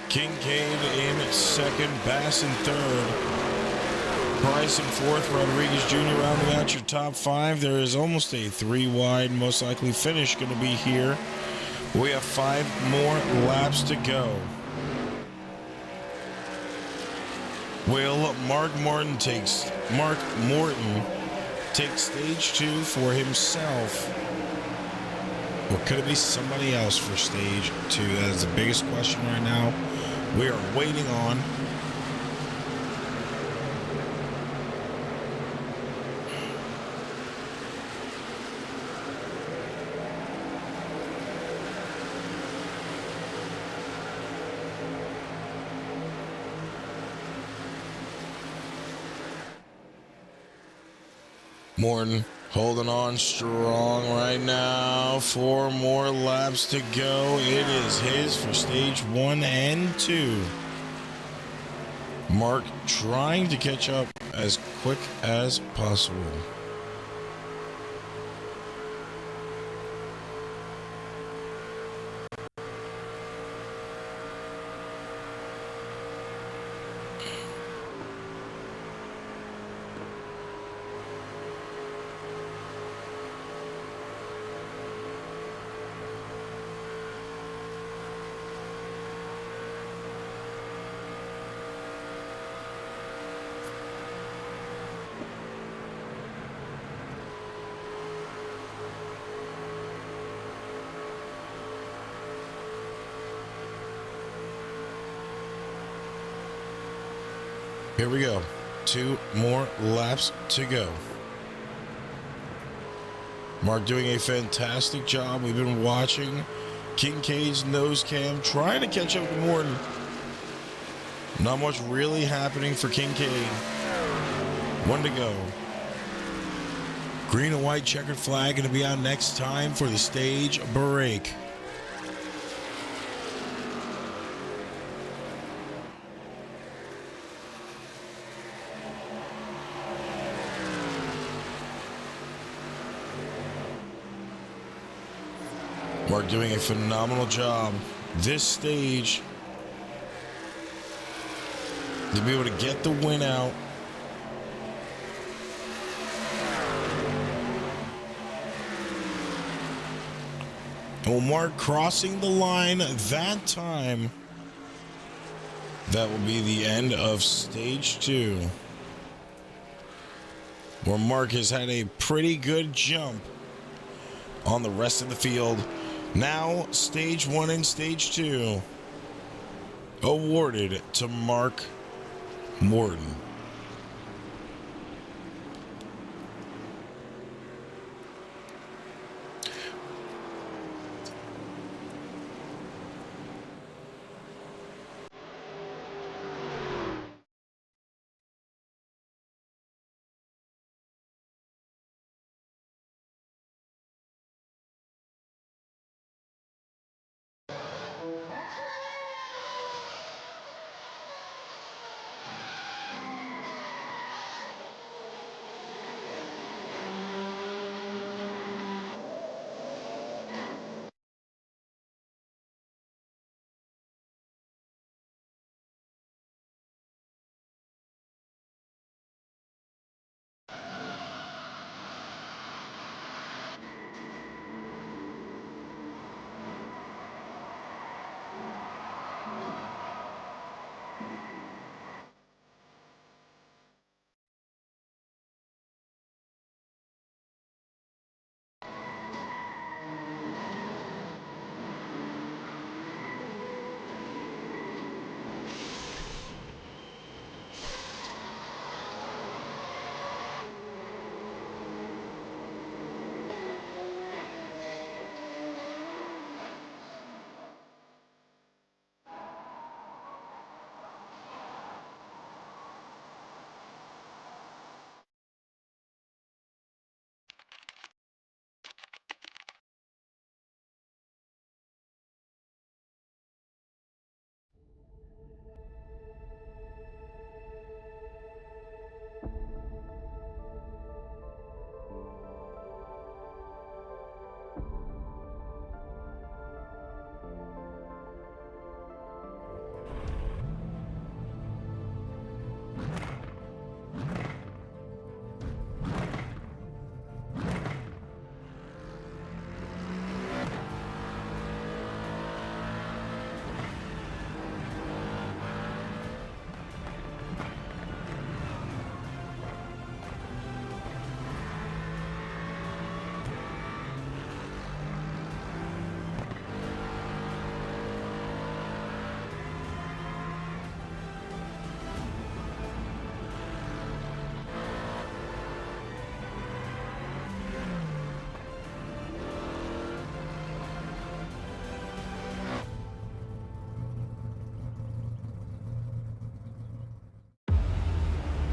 Kincaid in second, Bass in third, Price in fourth, Rodriguez Jr. rounding out your top 5. There is almost a 3-wide, most likely finish going to be here. We have 5 more laps to go. Will Mark Morton take stage 2 for himself? Or could it be somebody else for stage 2? That is the biggest question right now. We are waiting on. Morton holding on strong right now. 4 more laps to go. It is his for stage 1 and 2. Mark trying to catch up as quick as possible. Here we go. 2 more laps to go. Mark doing a fantastic job. We've been watching Kincaid's nose cam, trying to catch up to Morton. Not much really happening for Kincaid. 1 to go. Green and white checkered flag going to be out next time for the stage break. Mark doing a phenomenal job this stage to be able to get the win out. Well, Mark crossing the line that time. That will be the end of stage 2, where Mark has had a pretty good jump on the rest of the field. Now, stage 1 and stage 2 awarded to Mark Morton.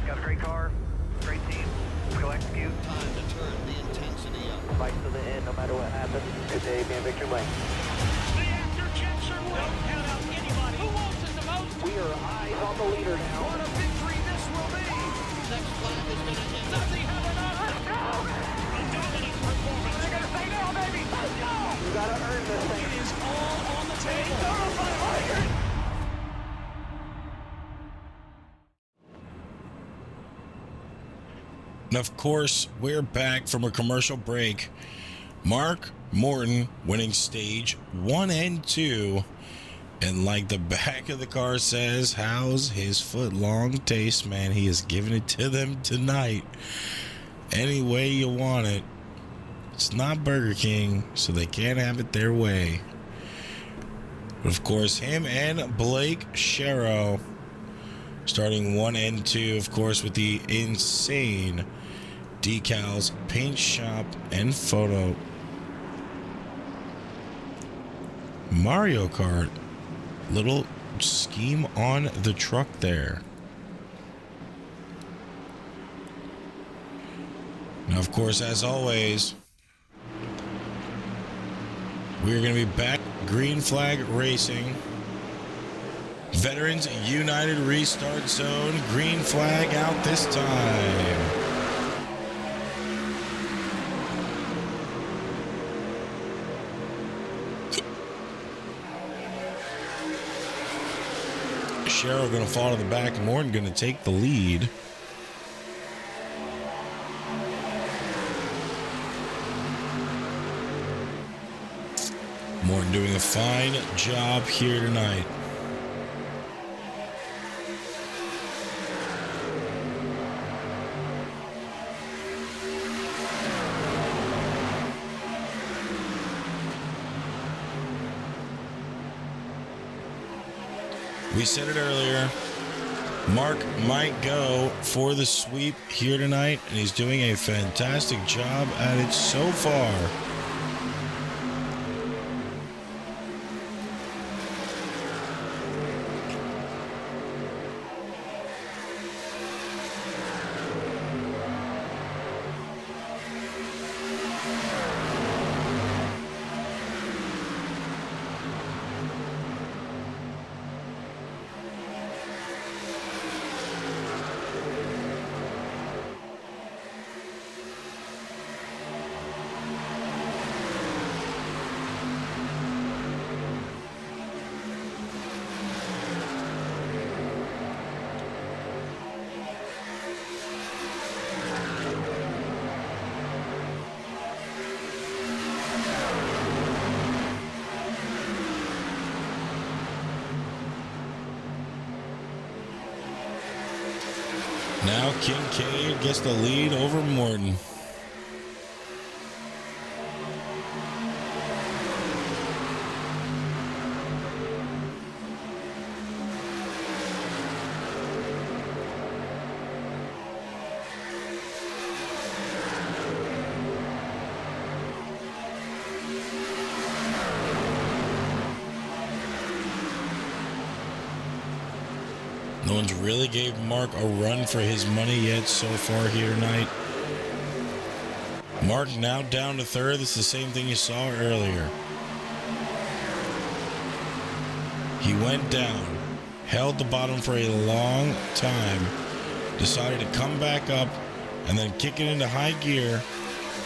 Got a great car, great team. Let's go execute. no matter what happens. Good day, being Victor Lane. The after jets are don't count out anybody. Who wants it the most? We are eyes on the leader now. What a victory this will be. Next flag is going to hit. Does he have enough? Let's go! A dominant performance. They're going to say no, baby. Let's go! You got to earn this thing. It is all on the table. And of course, we're back from a commercial break. Mark Morton winning stage 1 and 2. And like the back of the car says, how's his foot long taste, man? He is giving it to them tonight. Any way you want it. It's not Burger King, so they can't have it their way. But of course, him and Blake Sharrow starting 1 and 2, of course, with the insane decals, paint shop, and photo. Mario Kart. Little scheme on the truck there. Now, of course, as always, we're going to be back. Green flag racing. Veterans United restart zone. Green flag out this time. Cheryl going to fall to the back. Morton going to take the lead. Morton doing a fine job here tonight. We said it earlier, Mark might go for the sweep here tonight, and he's doing a fantastic job at it so far. Now Kincaid gets the lead over Morton. No one's really gave Mark a run for his money yet so far here tonight. Mark now down to third. This is the same thing you saw earlier. He went down, held the bottom for a long time, decided to come back up, and then kick it into high gear.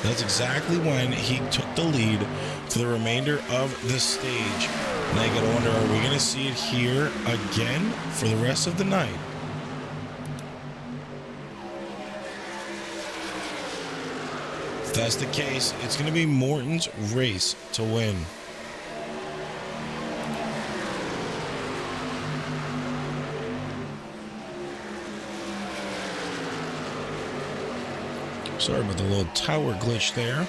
That's exactly when he took the lead for the remainder of the stage. And I gotta wonder, are we gonna see it here again for the rest of the night? If that's the case, it's gonna be Morton's race to win. Sorry about the little tower glitch there.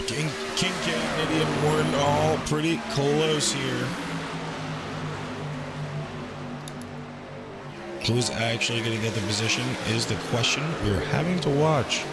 Kincaid and Eddie and Morton all pretty close here. Who's actually going to get the position is the question we're having to watch.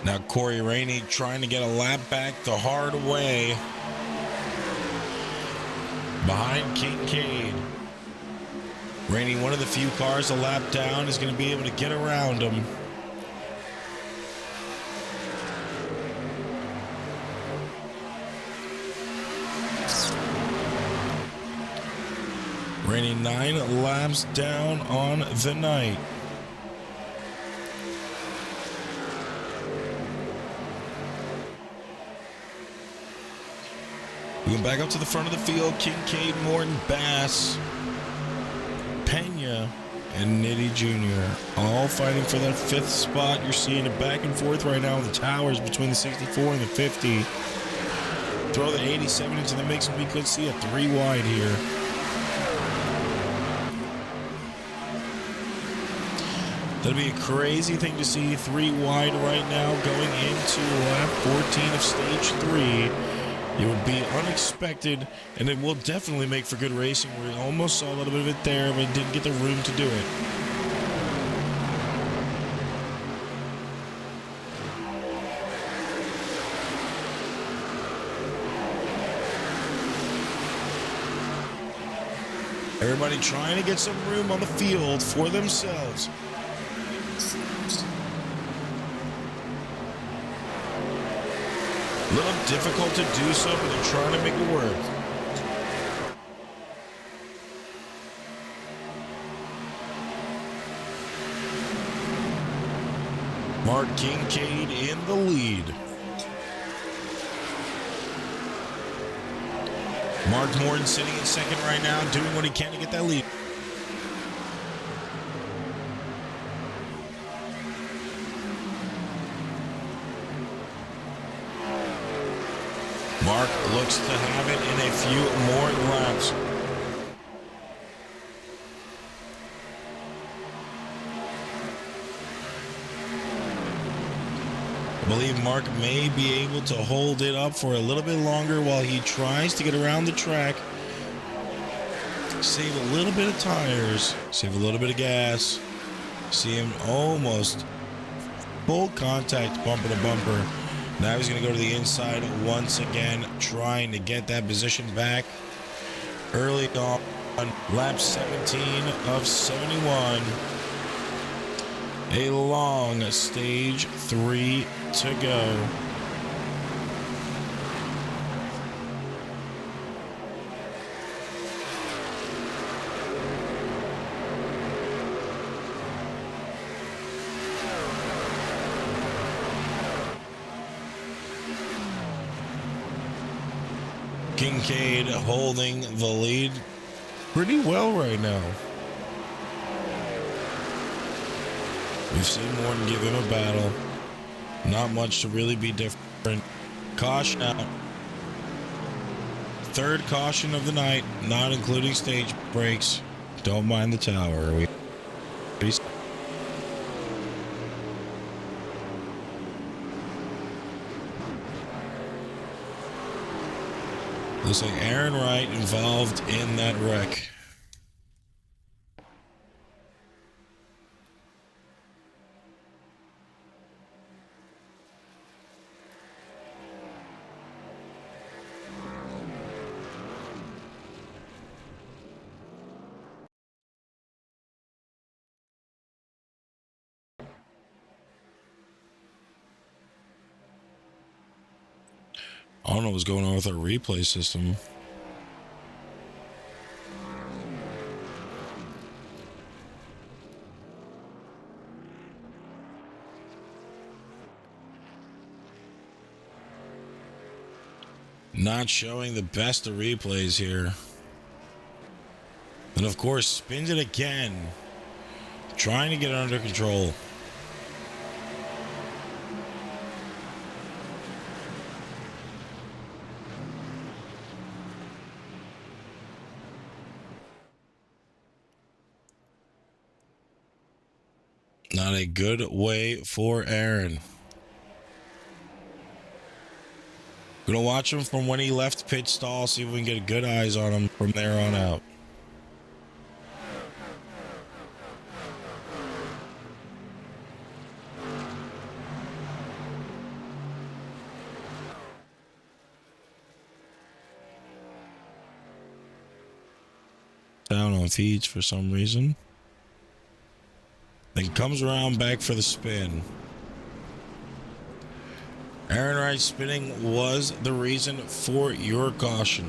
Now Corey Rainey trying to get a lap back the hard way. Behind Kincaid. Rainey, one of the few cars a lap down, is going to be able to get around him. Rainey 9 laps down on the night. Going back up to the front of the field, Kincaid, Morton, Bass, Pena, and Nitty Jr. all fighting for that 5th spot. You're seeing it back and forth right now in the towers between the 64 and the 50. Throw the 87 into the mix and we could see a 3 wide here. That'd be a crazy thing to see 3 wide right now going into lap 14 of stage 3. It would be unexpected, and it will definitely make for good racing. We almost saw a little bit of it there, but didn't get the room to do it. Everybody trying to get some room on the field for themselves. A little difficult to do so, but they're trying to make it work. Mark Kincaid in the lead. Mark Morton sitting in second right now, doing what he can to get that lead. Mark looks to have it in a few more laps. I believe Mark may be able to hold it up for a little bit longer while he tries to get around the track. Save a little bit of tires, save a little bit of gas. See him almost full contact bumper to bumper. Now he's going to go to the inside once again, trying to get that position back. Early on, lap 17 of 71. A long stage 3 to go. Kincaid holding the lead pretty well right now. We've seen Morton give him a battle. Not much to really be different. Caution out. 3rd caution of the night, not including stage brakes. Don't mind the tower. Looks like Aaron Wright involved in that wreck. I don't know what's going on with our replay system. Not showing the best of replays here. And of course, spins it again. Trying to get it under control. Not a good way for Aaron. Gonna watch him from when he left pit stall, see if we can get good eyes on him from there on out. down on feeds for some reason. Then comes around back for the spin. Aaron Wright spinning was the reason for your caution.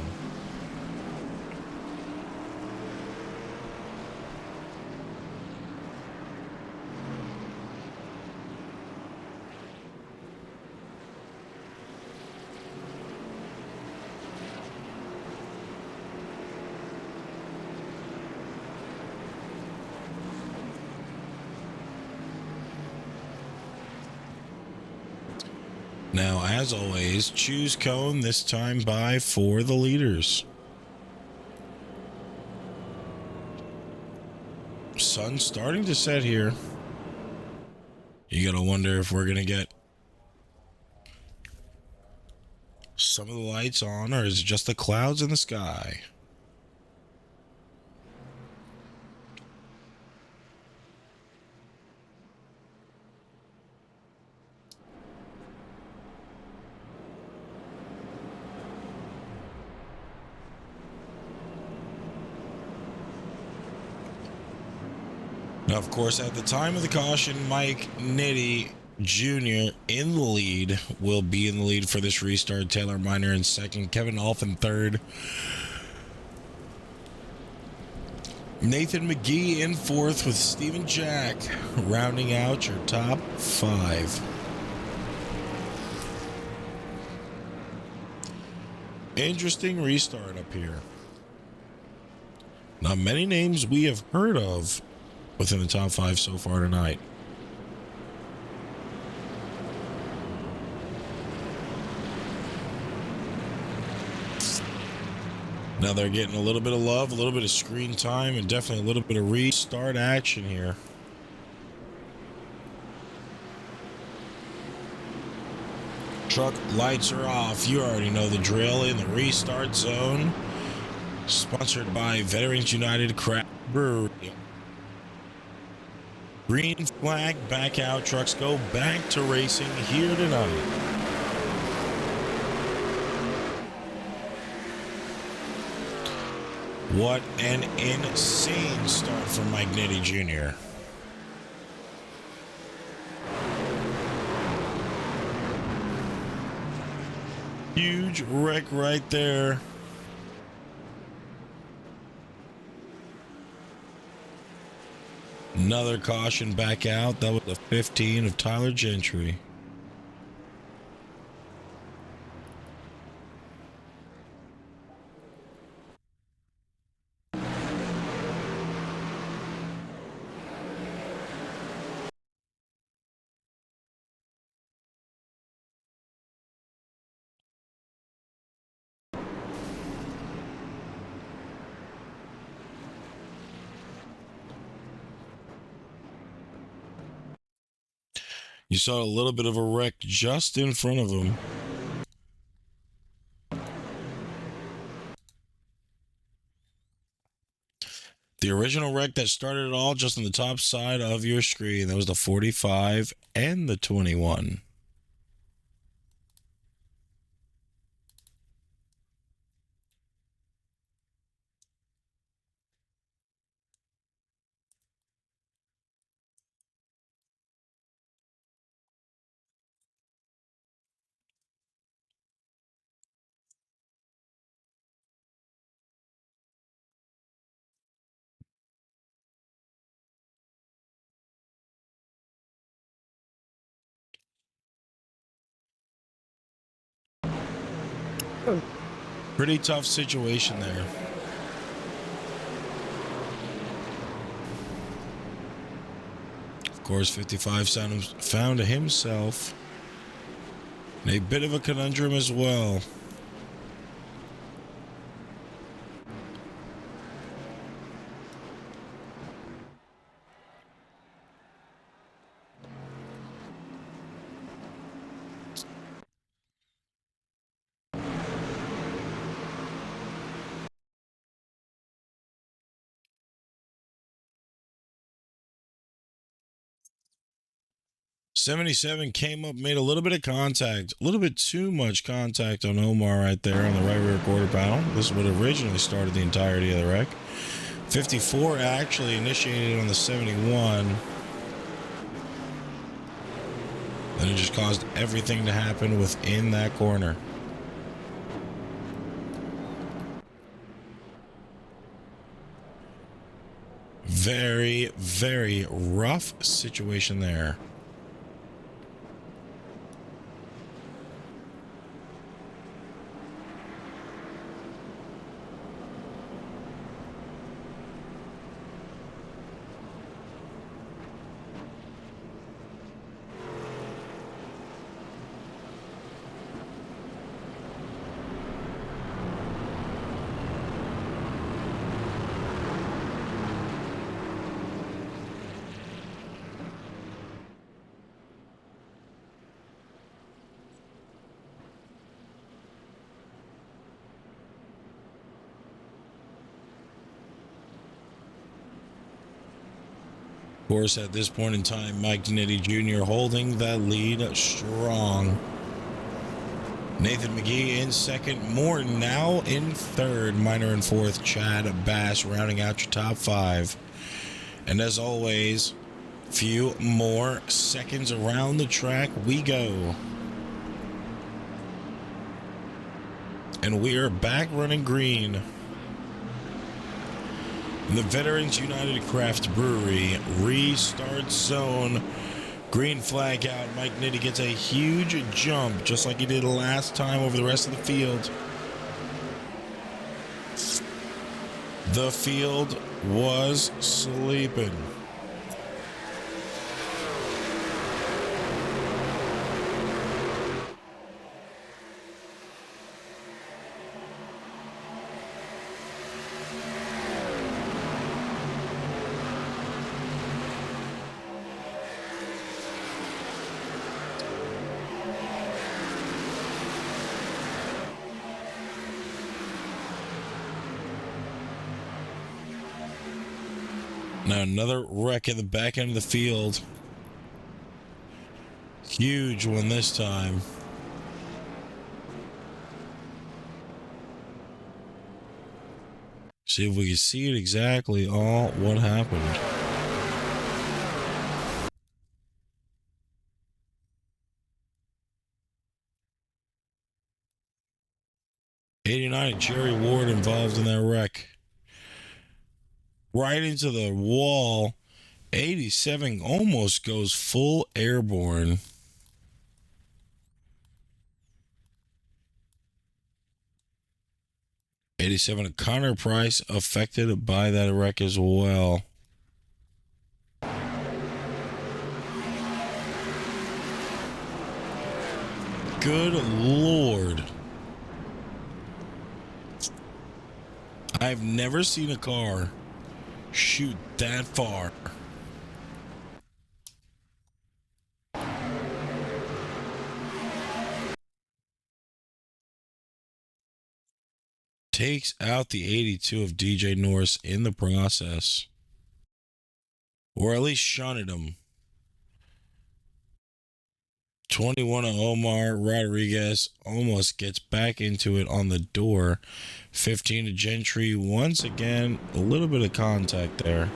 Now, as always, choose cone, this time by for the leaders. Sun's starting to set here. You gotta wonder if we're gonna get some of the lights on, or is it just the clouds in the sky? Now, of course, at the time of the caution, Mike Nitti Jr. in the lead will be in the lead for this restart. Taylor Miner in second, Kevin Olf in third, Nathan McGee in fourth, with Steven Jack rounding out your top five. Interesting restart up here. Not many names we have heard of within the top five so far tonight. Now they're getting a little bit of love, a little bit of screen time, and definitely a little bit of restart action here. Truck lights are off. You already know the drill in the restart zone. Sponsored by Veterans United Craft Brewery. Green flag back out. Trucks go back to racing here tonight. What an insane start from Mike Nitti Jr. Huge wreck right there. Another caution back out. That was the 15 of Tyler Gentry. You saw a little bit of a wreck just in front of him. The original wreck that started it all just on the top side of your screen. That was the 45 and the 21. Pretty tough situation there. Of course, 55 found himself in a bit of a conundrum as well. '77 came up, made a little bit of contact, a little bit too much contact on Omar right there on the right rear quarter panel. This is what originally started the entirety of the wreck. 54 actually initiated on the 71. Then it just caused everything to happen within that corner. Very, very rough situation there. Of course, at this point in time, Mike Nitti Jr. holding that lead strong. Nathan McGee in second. Morton now in third. Minor in fourth. Chad Bass rounding out your top five. And as always, few more seconds around the track we go. And we are back running green. In the Veterans United Craft Brewery restart zone. Green flag out. Mike Nitti gets a huge jump, just like he did last time over the rest of the field. The field was sleeping. Now another wreck in the back end of the field. Huge one this time. See if we can see it exactly all what happened. '89 Jerry Ward involved in that wreck. Right into the wall. 87 almost goes full airborne. '87 Connor Price affected by that wreck as well. Good Lord. I've never seen a car shoot that far. Takes out the 82 of DJ Norris in the process. Or at least shunted him. 21 of Omar Rodriguez almost gets back into it on the door. 15 of Gentry. Once again, a little bit of contact there.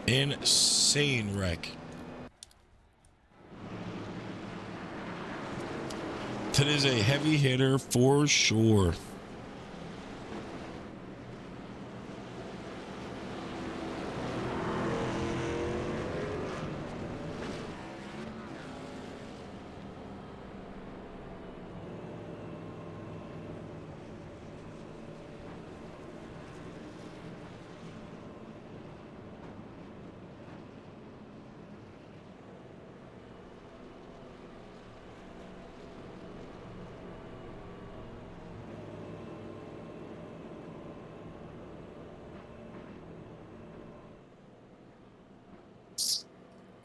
Insane wreck. That is a heavy hitter for sure.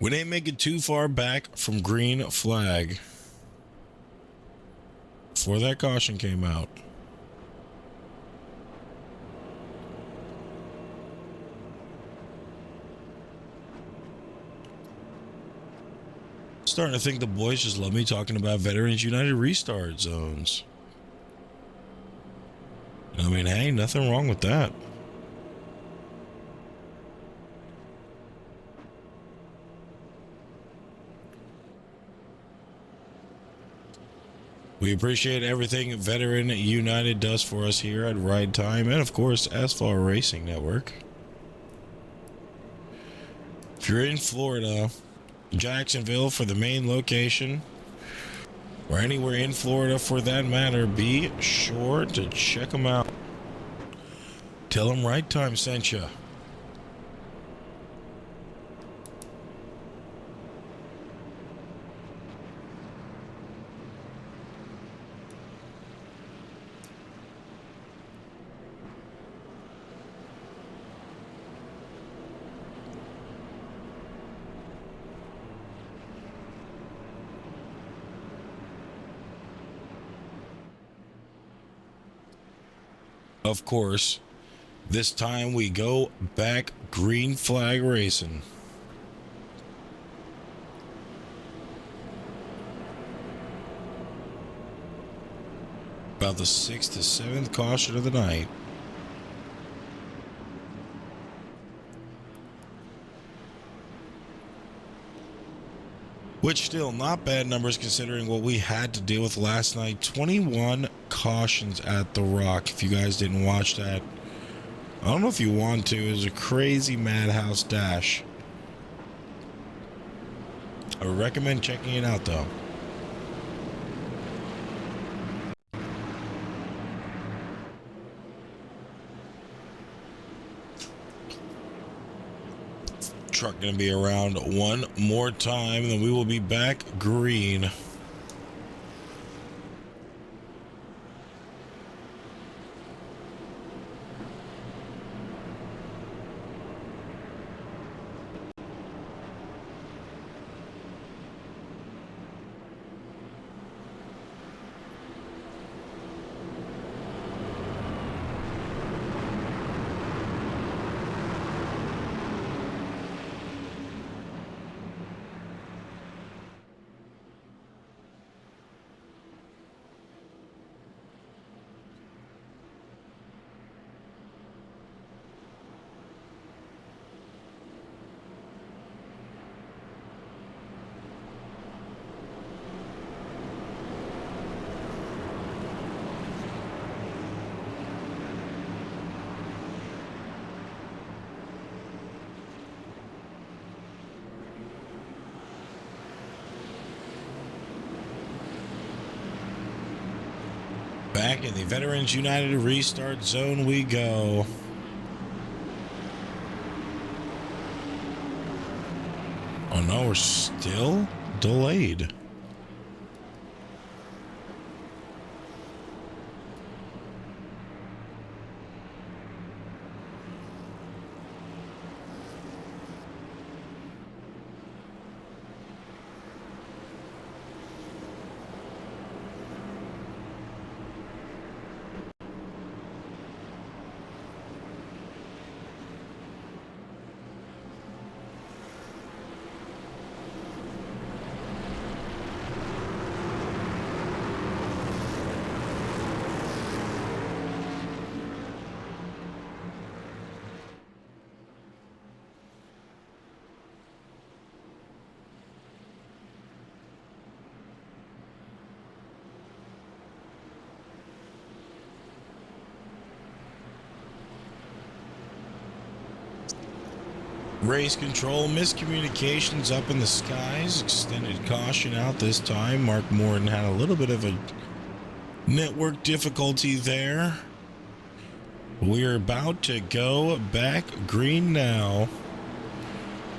We didn't make it too far back from green flag before that caution came out. Starting to think the boys just love me talking about Veterans United restart zones. I mean, hey, nothing wrong with that. We appreciate everything Veteran United does for us here at Ride Time and, of course, Asphalt Racing Network. If you're in Florida, Jacksonville for the main location, or anywhere in Florida for that matter, be sure to check them out. Tell them Ride Time sent you. Of course, this time we go back green flag racing. About the 6th to 7th caution of the night. Which still not bad numbers considering what we had to deal with last night. 21 cautions at the Rock. If you guys didn't watch that, I don't know if you want to. It was a crazy madhouse dash. I would recommend checking it out though. Truck gonna be around one more time, then we will be back green. Back in the Veterans United restart zone we go. Oh no, we're still delayed. Race control, miscommunications up in the skies, extended caution out this time. Mark Morton had a little bit of a network difficulty there. We're about to go back green now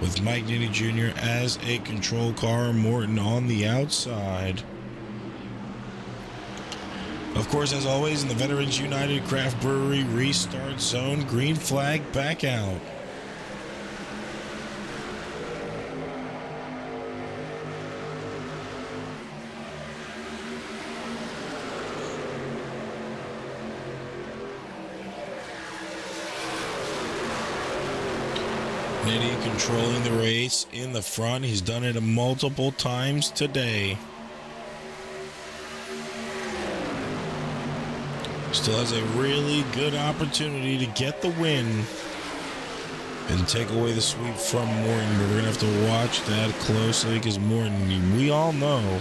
with Mike Ninney Jr. as a control car, Morton on the outside. Of course, as always, in the Veterans United Craft Brewery restart zone, green flag back out. Ninney controlling the race in the front. He's done it multiple times today. Still has a really good opportunity to get the win and take away the sweep from Morton. But we're going to have to watch that closely because Morton, we all know,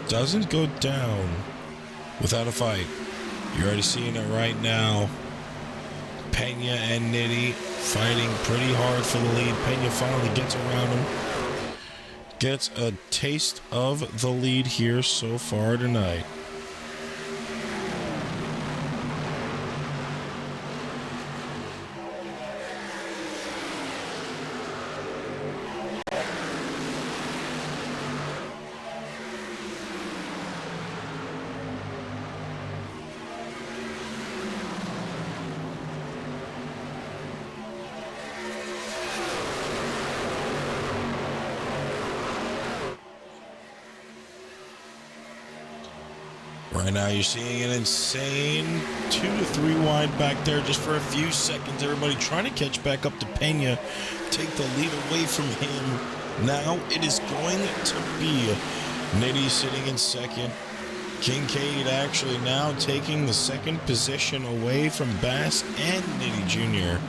doesn't go down without a fight. You're already seeing it right now. Pena and Nitty fighting pretty hard for the lead. Pena finally gets around him. Gets a taste of the lead here so far tonight. Right now you're seeing an insane 2 to 3 wide back there just for a few seconds. Everybody trying to catch back up to Pena, take the lead away from him. Now it is going to be Nitty sitting in second. Kincaid actually now taking the second position away from Bass and Nitty Jr.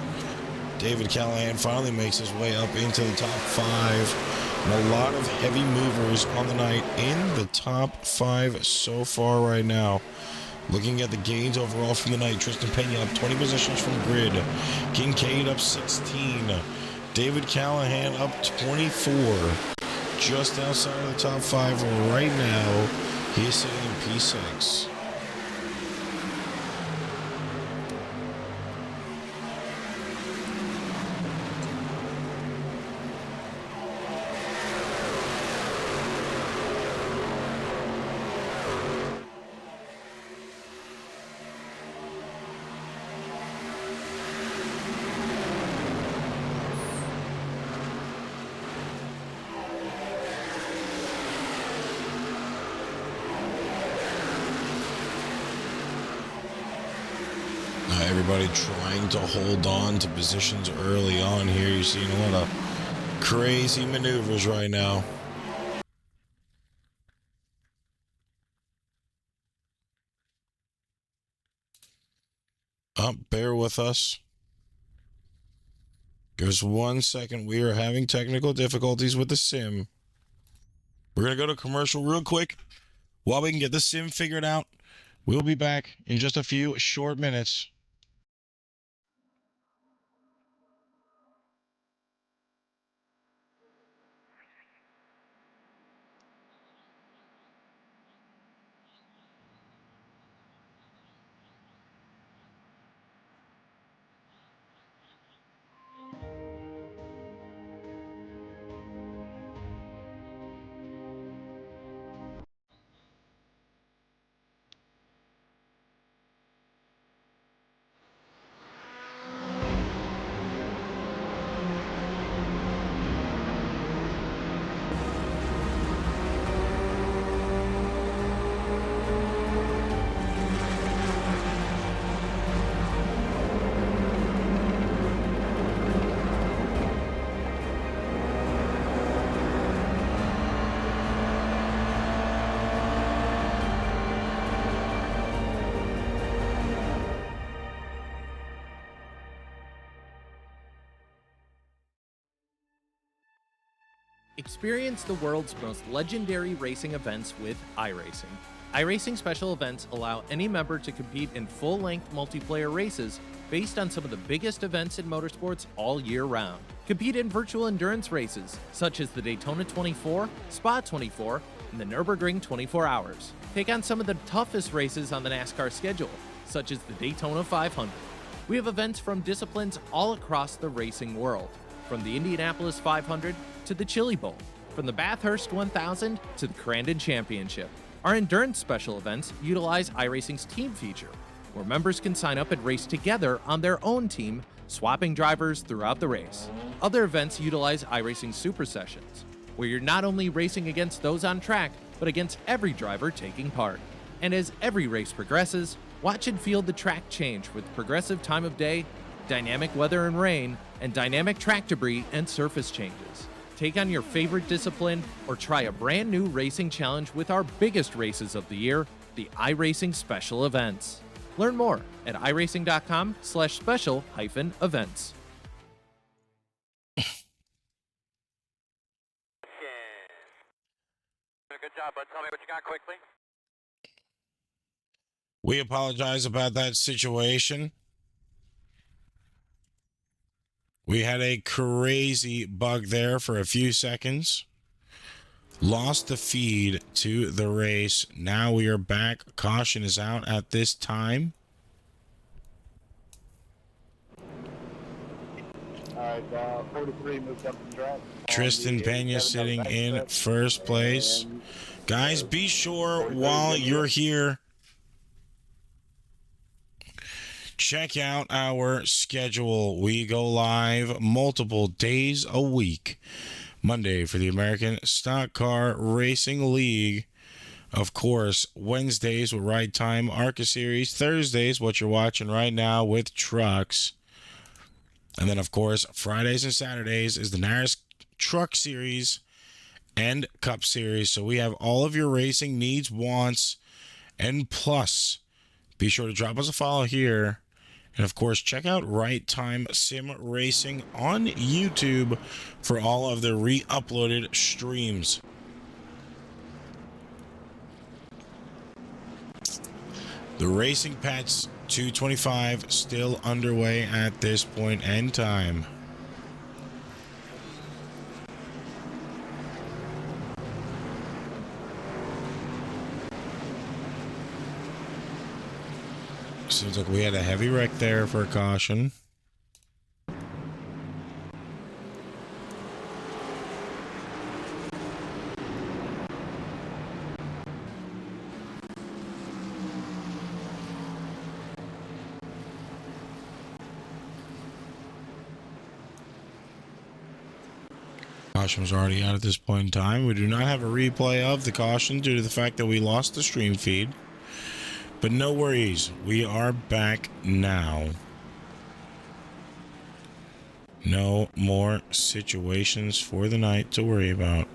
David Callahan finally makes his way up into the top 5. And a lot of heavy movers on the night in the top 5 so far right now. Looking at the gains overall from the night, Tristan Pena up 20 positions from grid. Kincaid up 16. David Callahan up 24. Just outside of the top 5 right now. He's sitting in P6. Everybody trying to hold on to positions early on here. You're seeing a lot of crazy maneuvers right now. Bear with us. Give us 1 second. We are having technical difficulties with the sim. We're going to go to commercial real quick while we can get the sim figured out. We'll be back in just a few short minutes. Experience the world's most legendary racing events with iRacing. iRacing special events allow any member to compete in full-length multiplayer races based on some of the biggest events in motorsports all year round. Compete in virtual endurance races, such as the Daytona 24, Spa 24, and the Nürburgring 24 Hours. Take on some of the toughest races on the NASCAR schedule, such as the Daytona 500. We have events from disciplines all across the racing world, from the Indianapolis 500 to the Chili Bowl, from the Bathurst 1000 to the Crandon Championship. Our endurance special events utilize iRacing's team feature, where members can sign up and race together on their own team, swapping drivers throughout the race. Other events utilize iRacing Super Sessions, where you're not only racing against those on track, but against every driver taking part. And as every race progresses, watch and feel the track change with progressive time of day, dynamic weather and rain, and dynamic track debris and surface changes. Take on your favorite discipline or try a brand new racing challenge with our biggest races of the year, the iRacing Special Events. Learn more at iRacing.com/special-events. Good job, bud. Tell me what you got quickly. We apologize about that situation. We had a crazy bug there for a few seconds. Lost the feed to the race. Now we are back. Caution is out at this time. All right, 43 moved up the track. Tristan Pena sitting in first place. Guys, be sure while you're here, check out our schedule. We go live multiple days a week. Monday for the American Stock Car Racing League. Of course, Wednesdays with Ride Time ARCA Series. Thursdays, what you're watching right now with trucks. And then, of course, Fridays and Saturdays is the NARS Truck Series and Cup Series. So we have all of your racing needs, wants, and plus. Be sure to drop us a follow here. And, of course, check out Right Time Sim Racing on YouTube for all of the re-uploaded streams. The Racing Pets 225 still underway at this point in time. Seems like we had a heavy wreck there for a caution. Caution was already out at this point in time. We do not have a replay of the caution due to the fact that we lost the stream feed. But no worries, we are back now. No more situations for the night to worry about.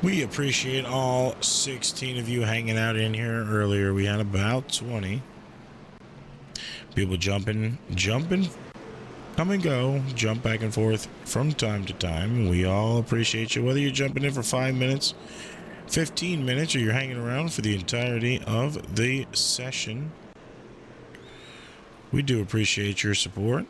We appreciate all 16 of you hanging out in here earlier. We had about 20 people jumping, come and go, jump back and forth from time to time. We all appreciate you, whether you're jumping in for 5 minutes, 15 minutes, or you're hanging around for the entirety of the session. We do appreciate your support.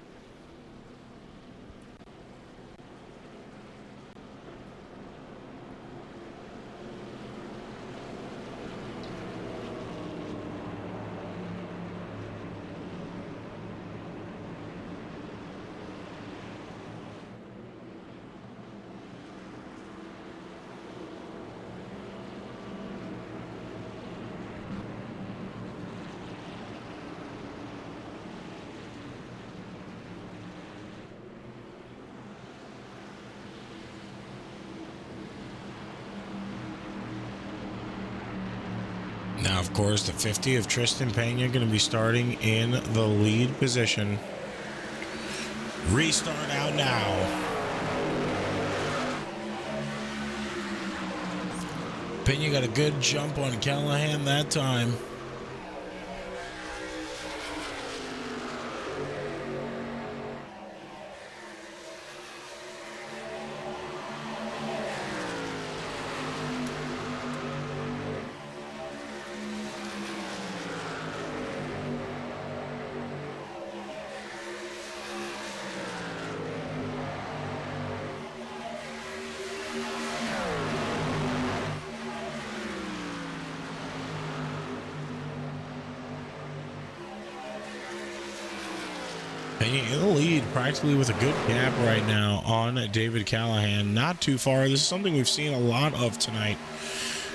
Now, of course, the 50 of Tristan Pena going to be starting in the lead position. Restart out now. Pena got a good jump on Callahan that time. In the lead, practically with a good gap right now on David Callahan. Not too far. This is something we've seen a lot of tonight.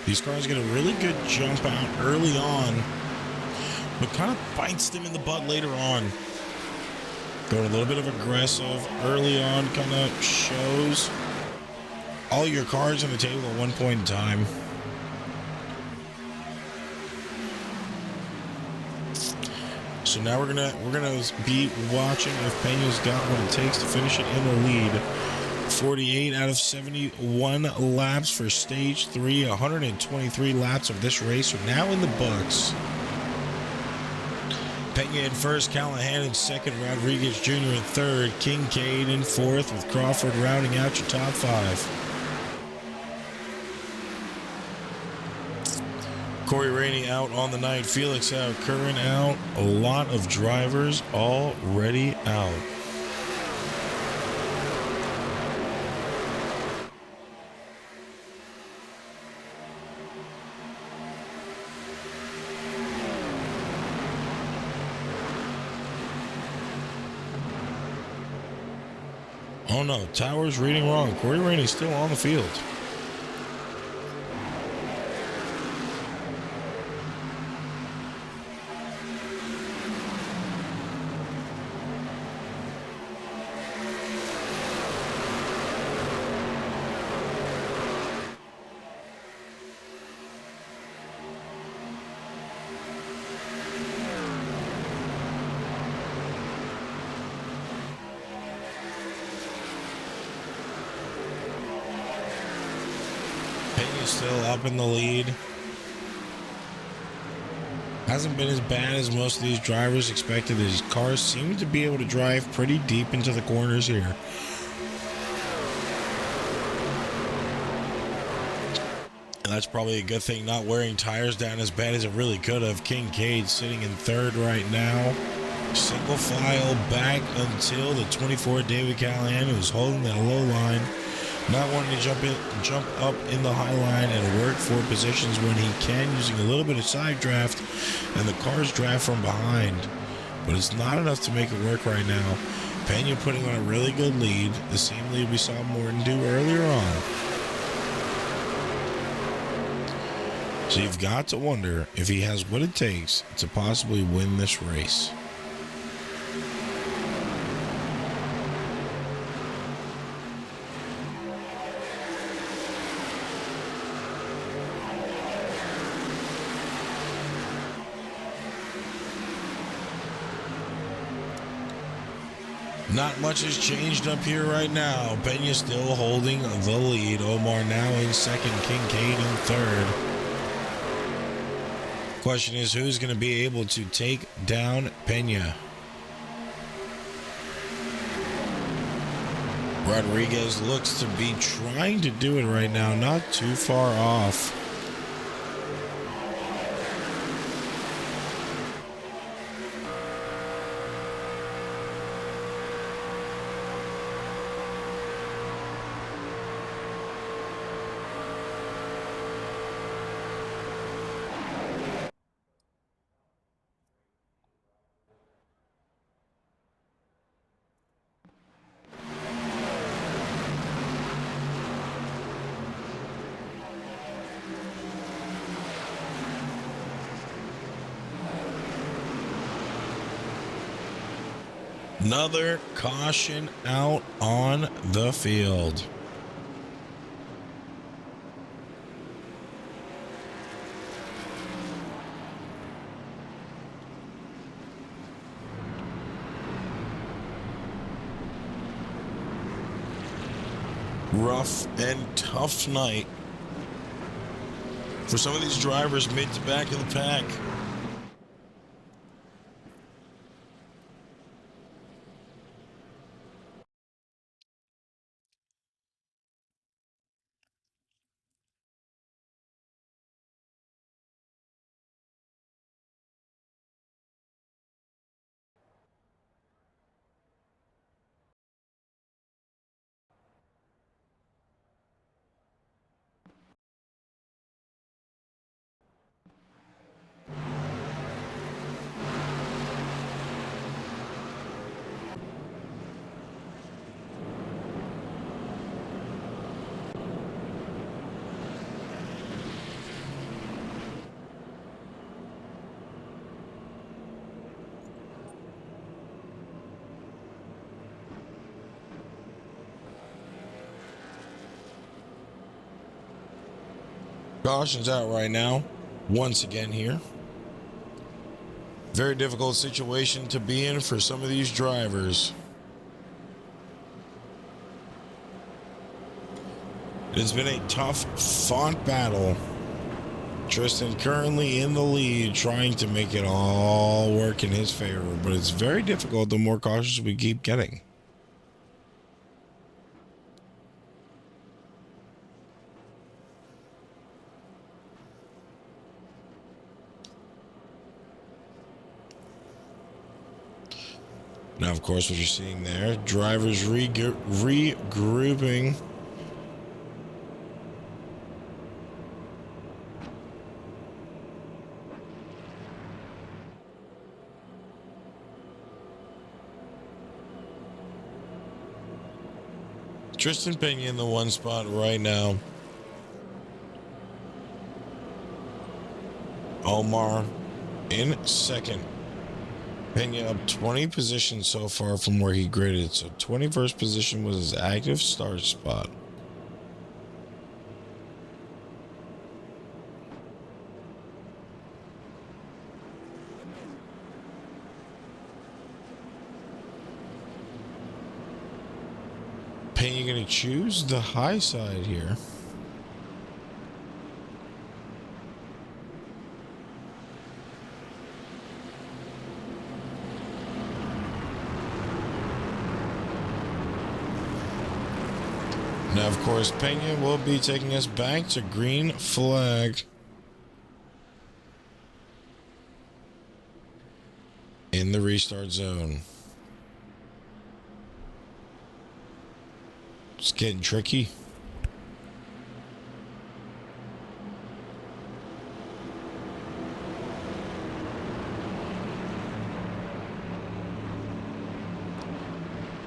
These cars get a really good jump out early on, but kind of bites them in the butt later on. Going a little bit of aggressive early on, kind of shows all your cards on the table at one point in time. So now we're gonna be watching if Pena's got what it takes to finish it in the lead. 48 out of 71 laps for stage 3. 123 laps of this race are now in the books. Pena in first, Callahan in second, Rodriguez Jr. in third, Kincaid in fourth, with Crawford rounding out your top 5. Corey Rainey out on the night, Felix out, Curran out, a lot of drivers already out. Oh no, Towers reading wrong. Corey Rainey's still on the field. Still up in the lead. Hasn't been as bad as most of these drivers expected. These cars seem to be able to drive pretty deep into the corners here. And that's probably a good thing, not wearing tires down as bad as it really could have. Kincaid sitting in third right now. Single file back until the 24 David Callahan, who's holding that low line. Not wanting to jump up in the high line and work for positions when he can, using a little bit of side draft and the car's draft from behind. But it's not enough to make it work right now. Pena putting on a really good lead, the same lead we saw Morton do earlier on. So you've got to wonder if he has what it takes to possibly win this race. Not much has changed up here right now. Pena still holding the lead. Omar now in second. Kincaid in third. Question is, who's going to be able to take down Pena? Rodriguez looks to be trying to do it right now. Not too far off. Another caution out on the field. Rough and tough night for some of these drivers mid to back of the pack. Caution's out right now, once again here. Very difficult situation to be in for some of these drivers. It's been a tough, fought battle. Tristan currently in the lead, trying to make it all work in his favor, but it's very difficult the more cautious we keep getting. Now, of course, what you're seeing there, drivers regrouping. Tristan Pena in the one spot right now. Omar in second. Pena up 20 positions so far from where he graded. So 21st position was his active start spot. Pena going to choose the high side here. Now, of course, Pena will be taking us back to green flag. In the restart zone. It's getting tricky.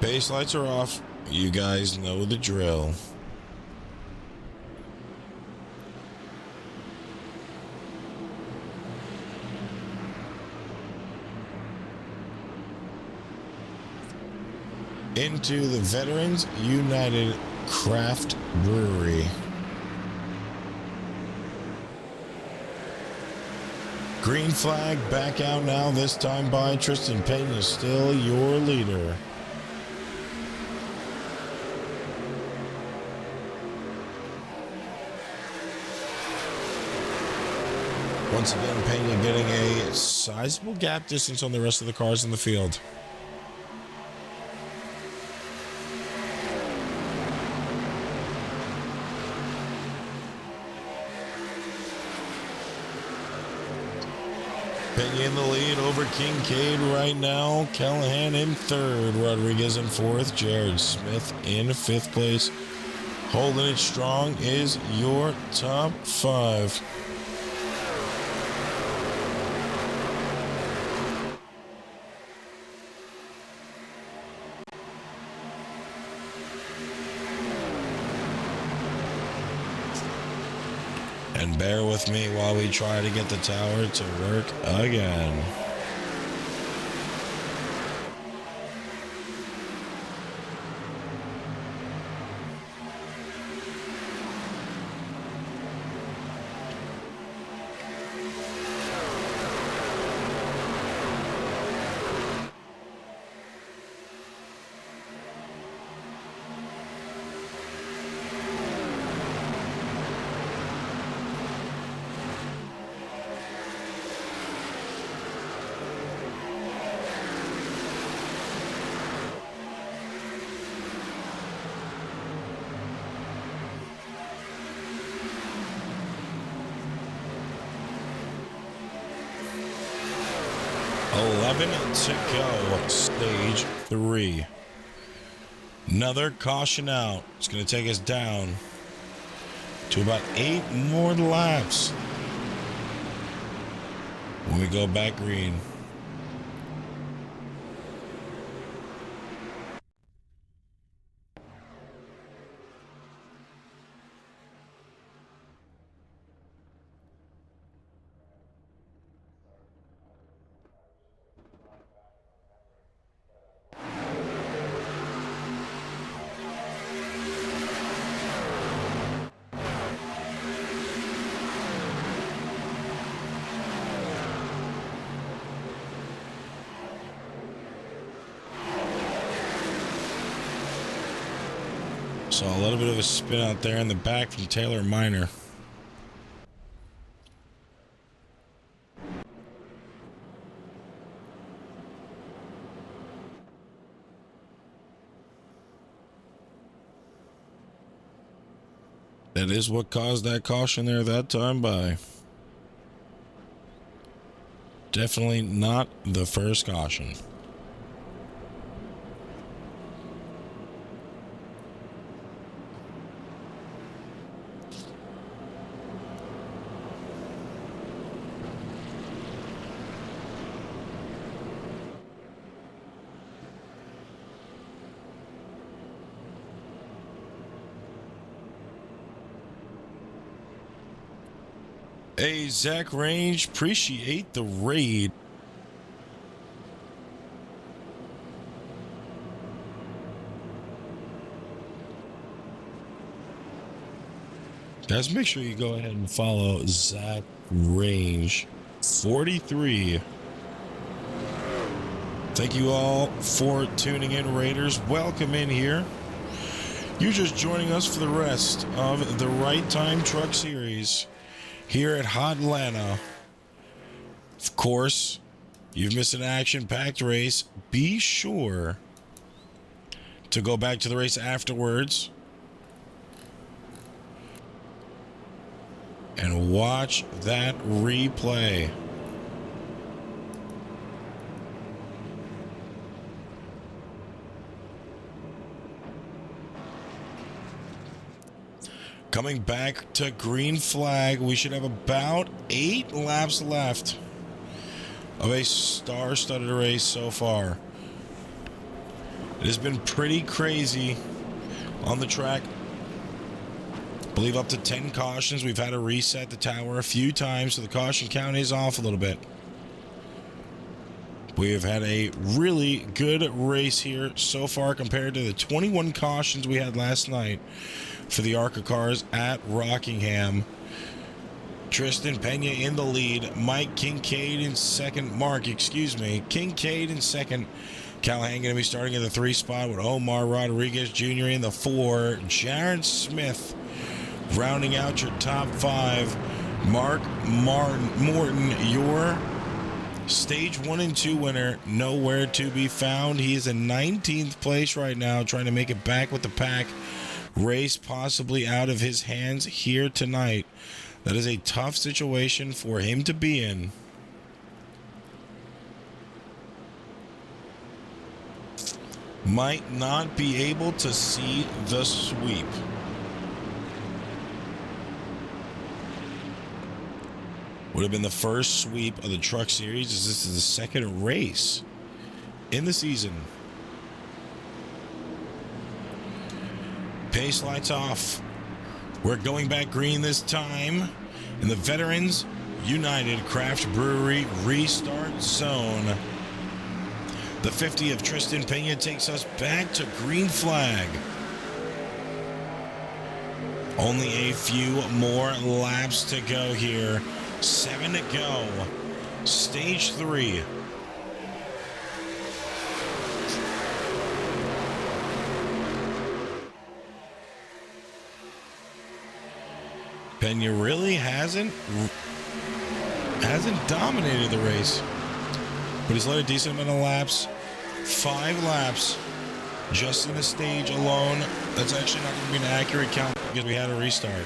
Base lights are off. You guys know the drill. Into the Veterans United Craft Brewery. Green flag back out now, this time by Tristan Pena, still your leader. Once again, Pena getting a sizable gap distance on the rest of the cars in the field. Pena in the lead over Kincaid right now. Callahan in third. Rodriguez in fourth. Jared Smith in fifth place. Holding it strong is your top five. And bear with me while we try to get the tower to work again. To go, stage 3. Another caution out. It's going to take us down to about 8 more laps when we go back green. Saw a little bit of a spin out there in the back from Taylor Miner. That is what caused that caution there that time by. Definitely not the first caution. Hey, Zach Range, appreciate the raid. Guys, make sure you go ahead and follow Zach Range 43. Thank you all for tuning in, Raiders. Welcome in here. You're just joining us for the rest of the Right Time Truck Series here at Hotlanta. Of course, you've missed an action-packed race. Be sure to go back to the race afterwards and watch that replay. Coming back to green flag, we should have about 8 laps left of a star-studded race so far. It has been pretty crazy on the track. I believe up to 10 cautions. We've had to reset the tower a few times, so the caution count is off a little bit. We have had a really good race here so far compared to the 21 cautions we had last night for the ARCA cars at Rockingham. Tristan Pena in the lead. Mike Kincaid in second. Kincaid in second. Callahan going to be starting in the 3 spot with Omar Rodriguez Jr. in the 4. Jaron Smith rounding out your top 5. Mark Morton, your stage 1 and 2 winner, nowhere to be found. He is in 19th place right now, trying to make it back with the pack. Race possibly out of his hands here tonight. That is a tough situation for him to be in. Might not be able to see the sweep. Would have been the first sweep of the Truck Series, as this is the second race in the season. Pace lights off. We're going back green this time in the Veterans United Craft Brewery Restart Zone. The 50 of Tristan Pena takes us back to green flag. Only a few more laps to go here. 7 to go. Stage 3. Pena really hasn't dominated the race, but he's led a decent amount of laps. 5 laps just in the stage alone. That's actually not going to be an accurate count because we had a restart.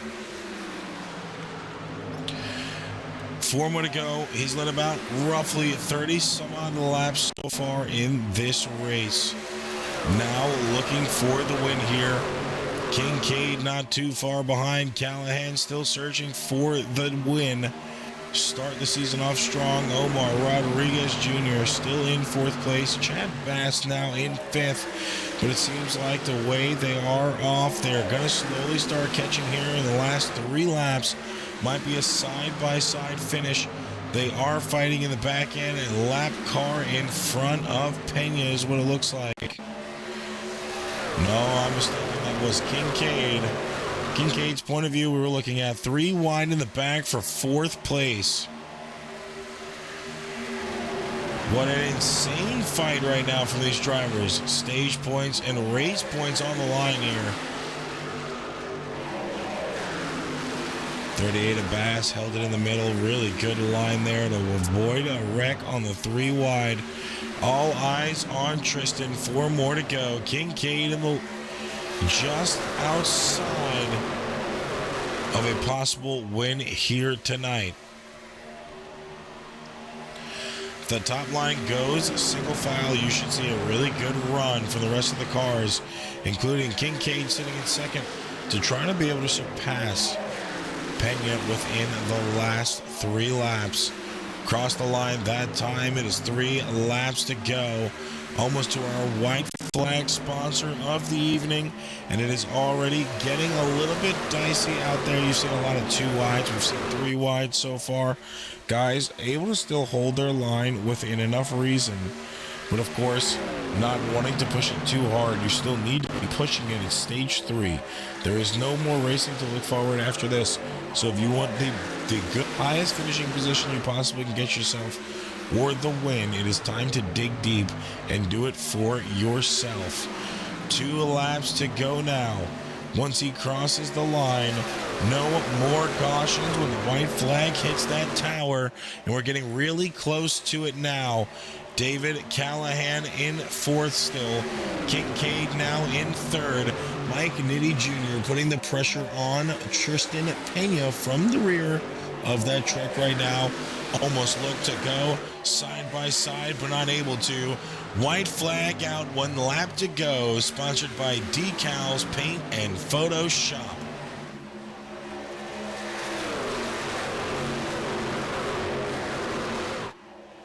4 more to go. He's led about roughly 30 some odd laps so far in this race. Now looking for the win here. Kincaid not too far behind. Callahan still searching for the win. Start the season off strong. Omar Rodriguez Jr. still in 4th place. Chad Bass now in 5th. But it seems like the way they are off, they're going to slowly start catching here in the last 3 laps. Might be a side-by-side finish. They are fighting in the back end, and lap car in front of Pena is what it looks like. No, I'm mistaken. That was Kincaid. Kincaid's point of view, we were looking at 3 wide in the back for 4th place. What an insane fight right now from these drivers. Stage points and race points on the line here. 38 of Bass held it in the middle. Really good line there to avoid a wreck on the 3 wide. All eyes on Tristan. 4 more to go. Kincaid in the just outside of a possible win here tonight. The top line goes single file. You should see a really good run for the rest of the cars, including Kincaid sitting in second, to try to be able to surpass Pena within the last 3 laps. Cross the line that time. It is 3 laps to go. Almost to our white flag sponsor of the evening, and it is already getting a little bit dicey out there. You've seen a lot of 2 wides. We've seen 3 wides so far. Guys able to still hold their line within enough reason, but of course not wanting to push it too hard. You still need to be pushing it at stage 3. There is no more racing to look forward after this. So if you want the good, highest finishing position you possibly can get yourself, or the win, it is time to dig deep and do it for yourself. 2 laps to go now. Once he crosses the line, no more cautions when the white flag hits that tower, and we're getting really close to it now. David Callahan in 4th still. Kincaid now in 3rd. Mike Nitti Jr. putting the pressure on Tristan Pena from the rear of that truck right now. Almost looked to go side by side, but not able to. White flag out, 1 lap to go. Sponsored by Decals Paint and Photo Shop.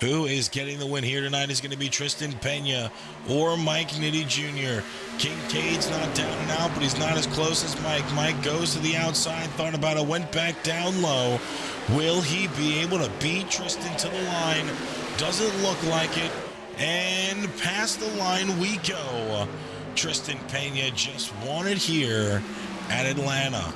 Who is getting the win here tonight is going to be Tristan Pena or Mike Nitti Jr. Kincaid's not down and out, but he's not as close as Mike. Mike goes to the outside, thought about it, went back down low. Will he be able to beat Tristan to the line? Doesn't look like it. And past the line we go. Tristan Pena just won it here at Atlanta.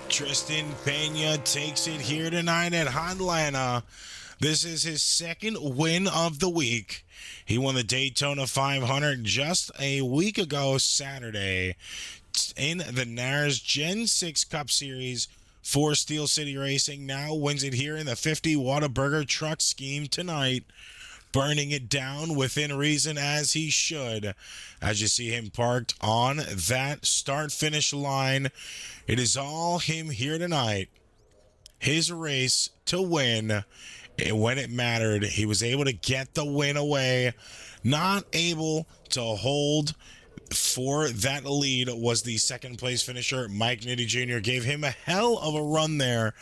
Tristan Pena takes it here tonight at Atlanta. This is his 2nd win of the week. He won the Daytona 500 just a week ago Saturday in the NARS Gen 6 Cup Series for Steel City Racing. Now wins it here in the 50 Whataburger Truck Scheme tonight, burning it down within reason as he should. As you see him parked on that start-finish line, it is all him here tonight. His race to win. And when it mattered, he was able to get the win away. Not able to hold for that lead was the 2nd place finisher, Mike Nitti Jr. Gave him a hell of a run there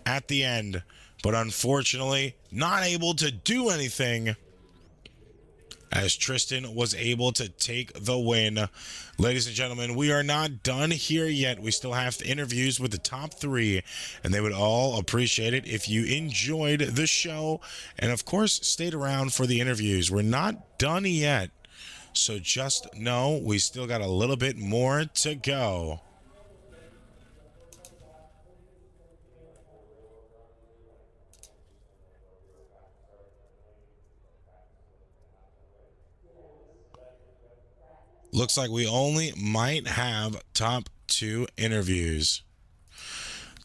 at the end, but unfortunately not able to do anything as Tristan was able to take the win. Ladies and gentlemen, we are not done here yet. We still have interviews with the top three, and they would all appreciate it if you enjoyed the show and, of course, stayed around for the interviews. We're not done yet, so just know we still got a little bit more to go. Looks like we only might have top two interviews.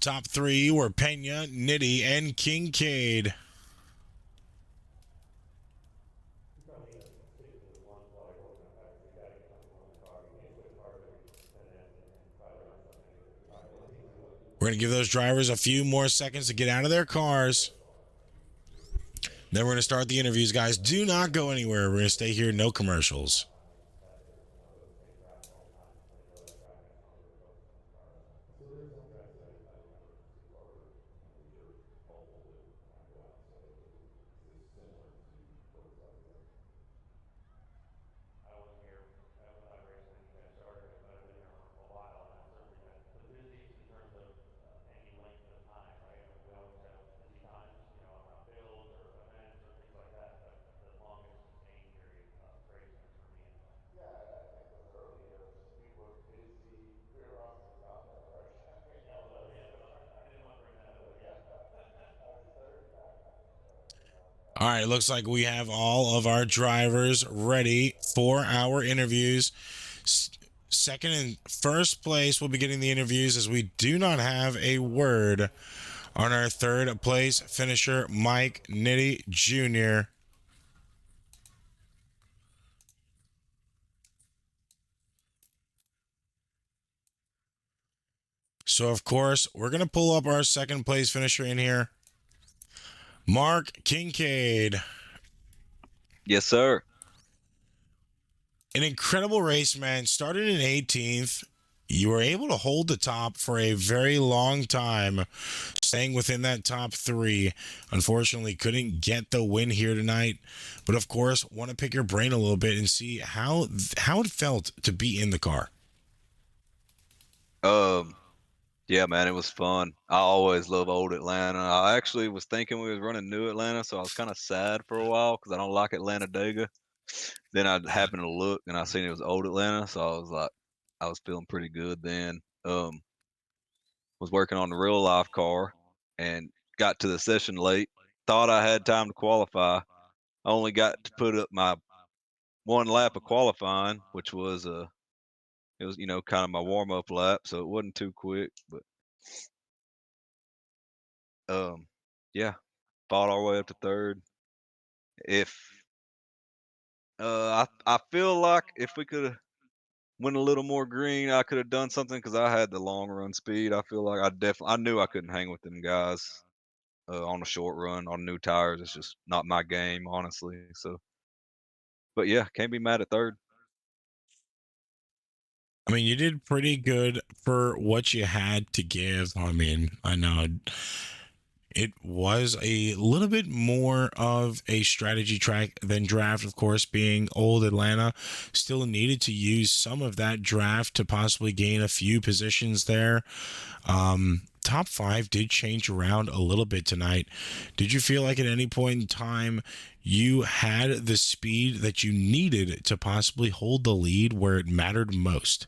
Top three were Pena, Nitty, and Kincaid. We're going to give those drivers a few more seconds to get out of their cars. Then we're going to start the interviews, guys. Do not go anywhere. We're going to stay here, no commercials. All right, looks like we have all of our drivers ready for our interviews. Second and first place will be getting the interviews as we do not have a word on our third place finisher, Mike Nitty Jr. So, of course, we're going to pull up our second place finisher in here, Mark Kincaid. Yes, sir. An incredible race, man. Started in 18th. You were able to hold the top for a very long time, staying within that top three. Unfortunately, couldn't get the win here tonight. But of course, want to pick your brain a little bit and see how it felt to be in the car. Yeah, man, it was fun. I always love old Atlanta. I actually was thinking we was running new Atlanta, so I was kind of sad for a while because I don't like Atlanta Dega. Then I happened to look and I seen it was old Atlanta, so I was like, I was feeling pretty good then. Was working on the real life car and got to the session late. Thought I had time to qualify. I only got to put up my one lap of qualifying, which was it was kind of my warm up lap, so it wasn't too quick, but yeah, fought our way up to third. If I feel like if we could have went a little more green, I could have done something because I had the long run speed. I feel like I knew I couldn't hang with them guys on a short run on new tires. It's just not my game, honestly. So, but yeah, can't be mad at third. I mean, you did pretty good for what you had to give. I mean, I know it was a little bit more of a strategy track than draft, of course, being old Atlanta. Still needed to use some of that draft to possibly gain a few positions there. Top five did change around a little bit tonight. Did you feel like at any point in time you had the speed that you needed to possibly hold the lead where it mattered most?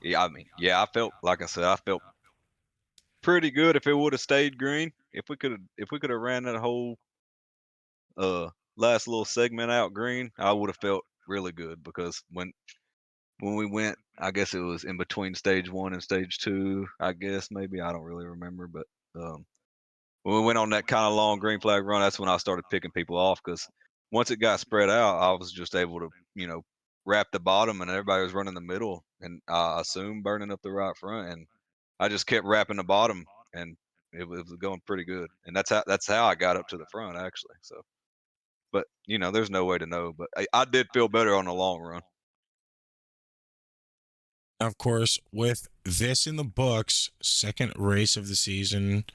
Yeah, I mean, yeah, I felt like I said, I felt pretty good if it would have stayed green. If we could have ran that whole last little segment out green, I would have felt really good because when we went, I guess it was in between stage one and stage two. I guess maybe I don't really remember, but when we went on that kind of long green flag run, that's when I started picking people off because once it got spread out, I was just able to wrap the bottom and everybody was running the middle, and I assumed burning up the right front, and I just kept wrapping the bottom, and it was going pretty good, and that's how I got up to the front actually. So, but there's no way to know, but I did feel better on the long run. Of course, with this in the books, second race of the season,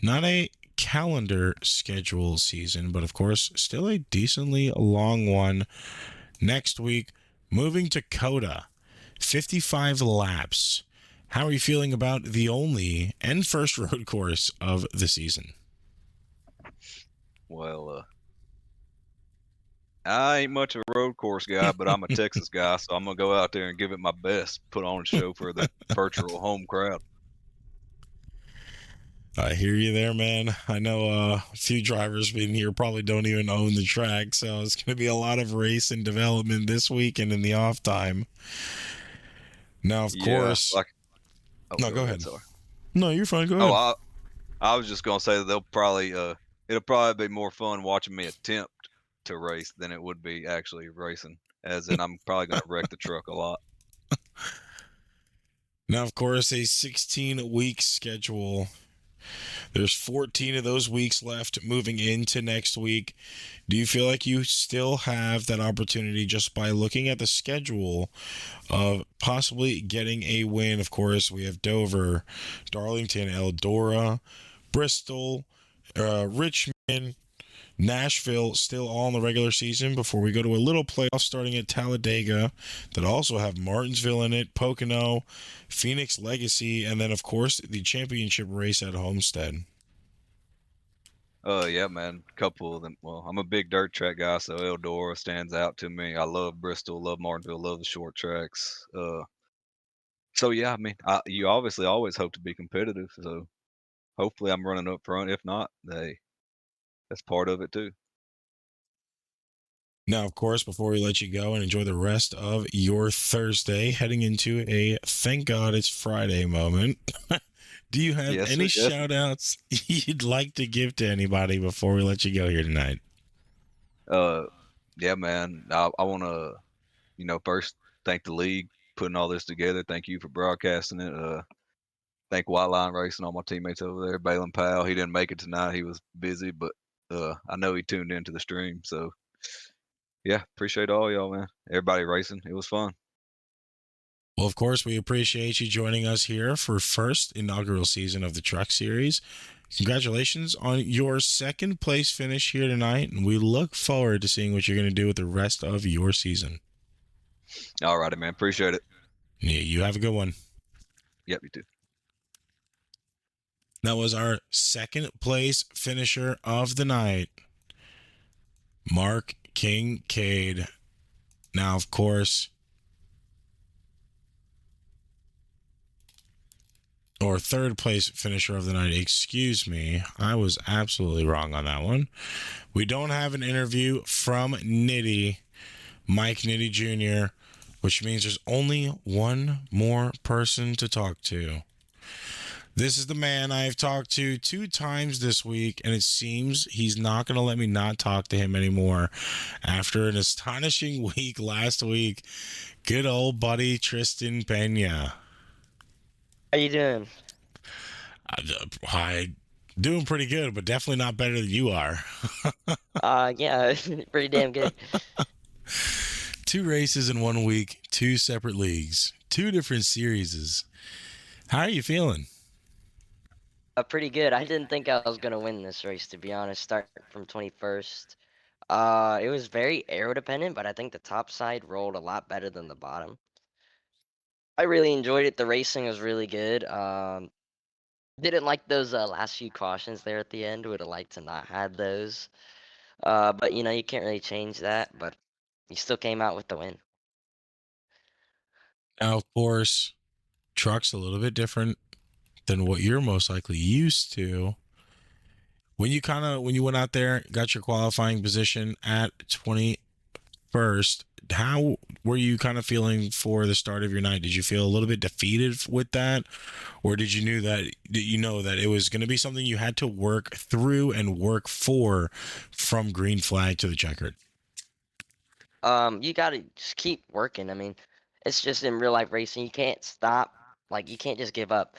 not a calendar schedule season, but of course, still a decently long one next week. Moving to Coda, 55 laps. How are you feeling about the only and first road course of the season? Well, I ain't much of a road course guy, but I'm a Texas guy, so I'm gonna go out there and give it my best, put on a show for the virtual home crowd. I hear you there, man. I know a few drivers in here probably don't even own the track, so it's going to be a lot of race and development this weekend in the off time. Now, of Yeah, course, like no, go go ahead, ahead. sorry. No, you're fine. Go Oh, ahead. I was just gonna say that they'll probably it'll probably be more fun watching me attempt to race than it would be actually racing. As in, I'm probably gonna wreck the truck a lot. Now, of course, a 16-week schedule. There's 14 of those weeks left moving into next week. Do you feel like you still have that opportunity just by looking at the schedule of possibly getting a win? Of course, we have Dover, Darlington, Eldora, Bristol, Richmond, Nashville, still all in the regular season before we go to a little playoff starting at Talladega that also have Martinsville in it, Pocono, Phoenix Legacy, and then, of course, the championship race at Homestead. Yeah, man, couple of them. Well, I'm a big dirt track guy, so Eldora stands out to me. I love Bristol, love Martinsville, love the short tracks. So yeah, I mean, you obviously always hope to be competitive. So hopefully, I'm running up front. If not, that's part of it too. Now, of course, before we let you go and enjoy the rest of your Thursday, heading into a thank God it's Friday moment, do you have Yes, any sir. Yes. shout outs you'd like to give to anybody before we let you go here tonight? Uh, yeah, man. I want to, first thank the league putting all this together. Thank you for broadcasting it. Thank White Line Racing, all my teammates over there. Balin Powell, he didn't make it tonight. He was busy, but I know he tuned into the stream. So yeah, appreciate all y'all, man. Everybody racing. It was fun. Well, of course, we appreciate you joining us here for first inaugural season of the Truck Series. Congratulations on your second place finish here tonight, and we look forward to seeing what you're going to do with the rest of your season. All righty, man. Appreciate it. Yeah, you have a good one. Yep, you too. That was our second place finisher of the night, Mark Kincaid. Now, of course, or third place finisher of the night. Excuse me. I was absolutely wrong on that one. We don't have an interview from Nitty, Mike Nitty Jr., which means there's only one more person to talk to. This is the man I've talked to 2 times this week, and it seems he's not going to let me not talk to him anymore after an astonishing week last week. Good old buddy Tristan Pena. How you doing? I doing pretty good, but definitely not better than you are. Yeah, pretty damn good. 2 races in 1 week, 2 separate leagues, 2 different series. How are you feeling? Pretty good. I didn't think I was gonna win this race, to be honest. Starting from 21st. It was very aero dependent, but I think the top side rolled a lot better than the bottom. I really enjoyed it. The racing was really good. Didn't like those last few cautions there at the end. Would have liked to not had those. But you can't really change that. But you still came out with the win. Now, of course, truck's a little bit different than what you're most likely used to. When you went out there, got your qualifying position at 21st, how were you kind of feeling for the start of your night? Did you feel a little bit defeated with that, or did you know that it was going to be something you had to work through and work for from green flag to the checkered? You gotta just keep working. I mean, it's just in real life racing. You can't stop. Like you can't just give up.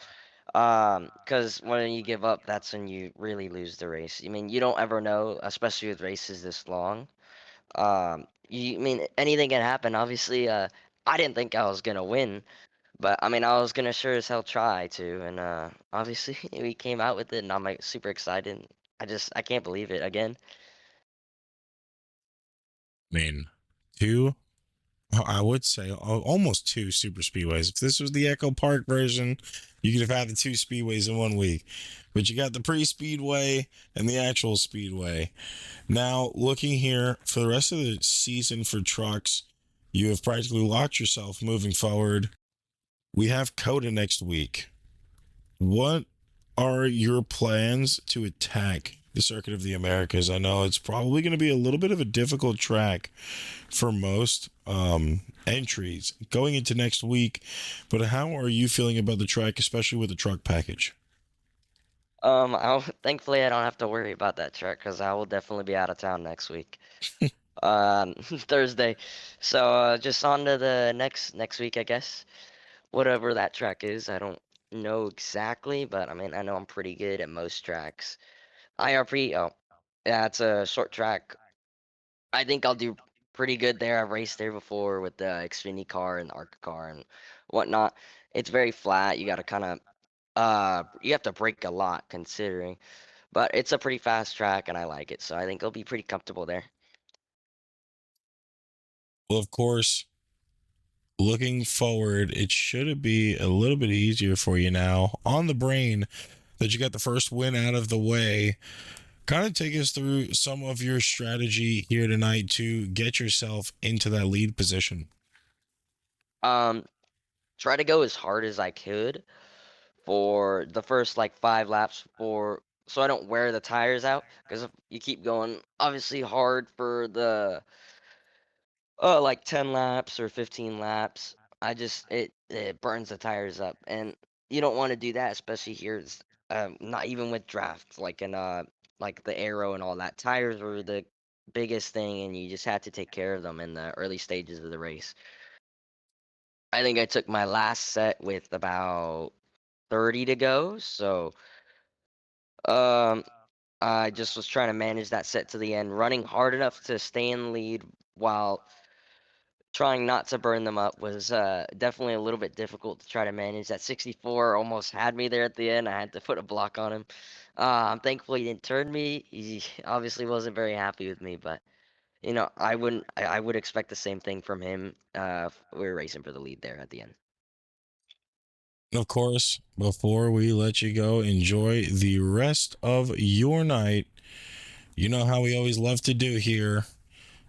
Because when you give up, that's when you really lose the race. I mean, you don't ever know, especially with races this long. I mean, anything can happen. Obviously, I didn't think I was gonna win, but I mean, I was gonna sure as hell try to. And obviously, we came out with it, and I'm like super excited. I can't believe it again. I mean, two, I would say almost two super speedways. If this was the Echo Park version, you could have had the two speedways in 1 week. But you got the pre-speedway and the actual speedway. Now, looking here for the rest of the season for trucks, you have practically locked yourself moving forward. We have Coda next week. What are your plans to attack the Circuit of the Americas? I know it's probably going to be a little bit of a difficult track for most entries going into next week, but how are you feeling about the track, especially with the truck package? Thankfully I don't have to worry about that truck because I will definitely be out of town next week. Thursday. So just on to the next week, I guess. Whatever that track is, I don't know exactly, but I mean I know I'm pretty good at most tracks. IRP, oh, yeah, it's a short track. I think I'll do pretty good there. I've raced there before with the Xfinity car and the ARCA car and whatnot. It's very flat. You gotta kind of you have to brake a lot considering, but it's a pretty fast track and I like it, so I think I'll be pretty comfortable there. Well, of course, looking forward, it should be a little bit easier for you now on the brain that you got the first win out of the way. Kind of take us through some of your strategy here tonight to get yourself into that lead position. Um, Try to go as hard as I could for the first like 5 laps for so I don't wear the tires out because if you keep going obviously hard for the like 10 laps or 15 laps, it burns the tires up and you don't want to do that, especially here. Not even with draft like the aero and all that. Tires were the biggest thing and you just had to take care of them in the early stages of the race. I think I took my last set with about 30 to go, so um I just was trying to manage that set to the end, running hard enough to stay in the lead while trying not to burn them up was definitely a little bit difficult to try to manage. That 64 almost had me there at the end. I had to put a block on him. I'm thankful he didn't turn me. He obviously wasn't very happy with me, but I would expect the same thing from him. If we were racing for the lead there at the end. Of course, before we let you go, enjoy the rest of your night. You know how we always love to do here.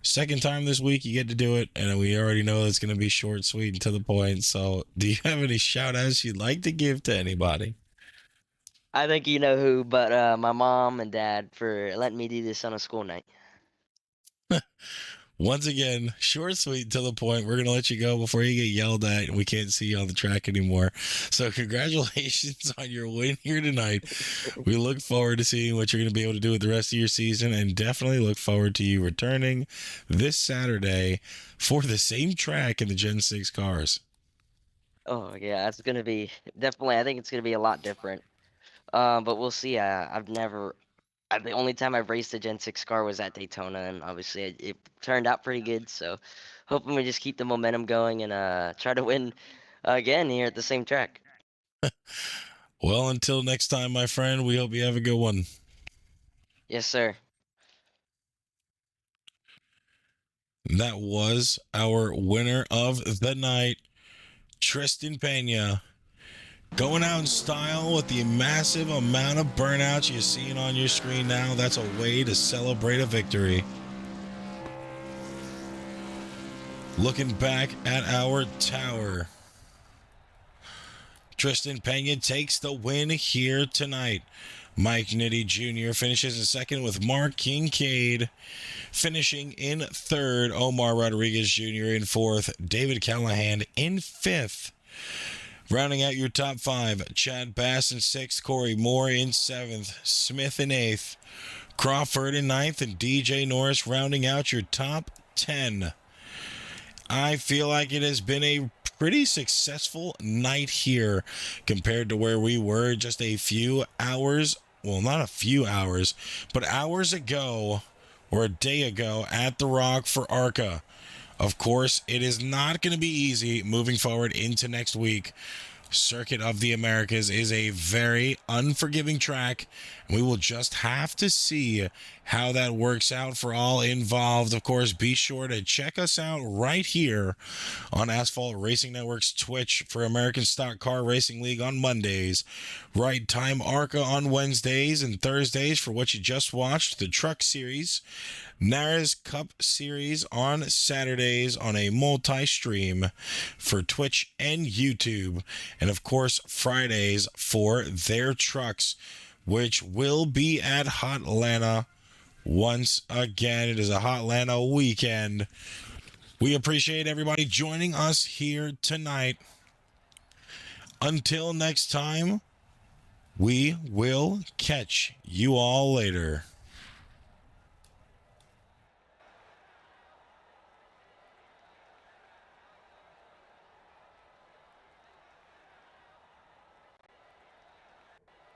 Second time this week, you get to do it, and we already know it's going to be short, sweet, and to the point. So, do you have any shout outs you'd like to give to anybody? I think you know who, but my mom and dad for letting me do this on a school night. Once again, short, sweet, to the point. We're going to let you go before you get yelled at and we can't see you on the track anymore. So, congratulations on your win here tonight. We look forward to seeing what you're going to be able to do with the rest of your season and definitely look forward to you returning this Saturday for the same track in the Gen 6 cars. Oh yeah, it's gonna be definitely. I think it's gonna be a lot different. But we'll see. The only time I've raced a Gen 6 car was at Daytona, and obviously it turned out pretty good. So, hoping we just keep the momentum going and try to win again here at the same track. Well, until next time, my friend, we hope you have a good one. Yes, sir. That was our winner of the night, Tristan Pena. Going out in style with the massive amount of burnouts you're seeing on your screen now. That's a way to celebrate a victory. Looking back at our tower, Tristan Pena takes the win here tonight. Mike Nitti Jr. finishes in second with Mark Kincaid finishing in third. Omar Rodriguez Jr. in fourth. David Callahan in fifth. Rounding out your top five, Chad Bass in sixth, Corey Moore in seventh, Smith in eighth, Crawford in ninth, and DJ Norris rounding out your top 10. I feel like it has been a pretty successful night here compared to where we were just a few hours, well, not a few hours, but hours ago or a day ago at the Rock for ARCA. Of course, it is not going to be easy moving forward into next week. Circuit of the Americas is a very unforgiving track. We will just have to see how that works out for all involved. Of course, be sure to check us out right here on Asphalt Racing Network's Twitch for American Stock Car Racing League on Mondays, Right Time ARCA on Wednesdays and Thursdays for what you just watched, the Truck Series, Naras Cup Series on Saturdays on a multi-stream for Twitch and YouTube, and of course Fridays for their trucks, which will be at Hotlanta once again. It is a Hotlanta weekend. We appreciate everybody joining us here tonight. Until next time, we will catch you all later.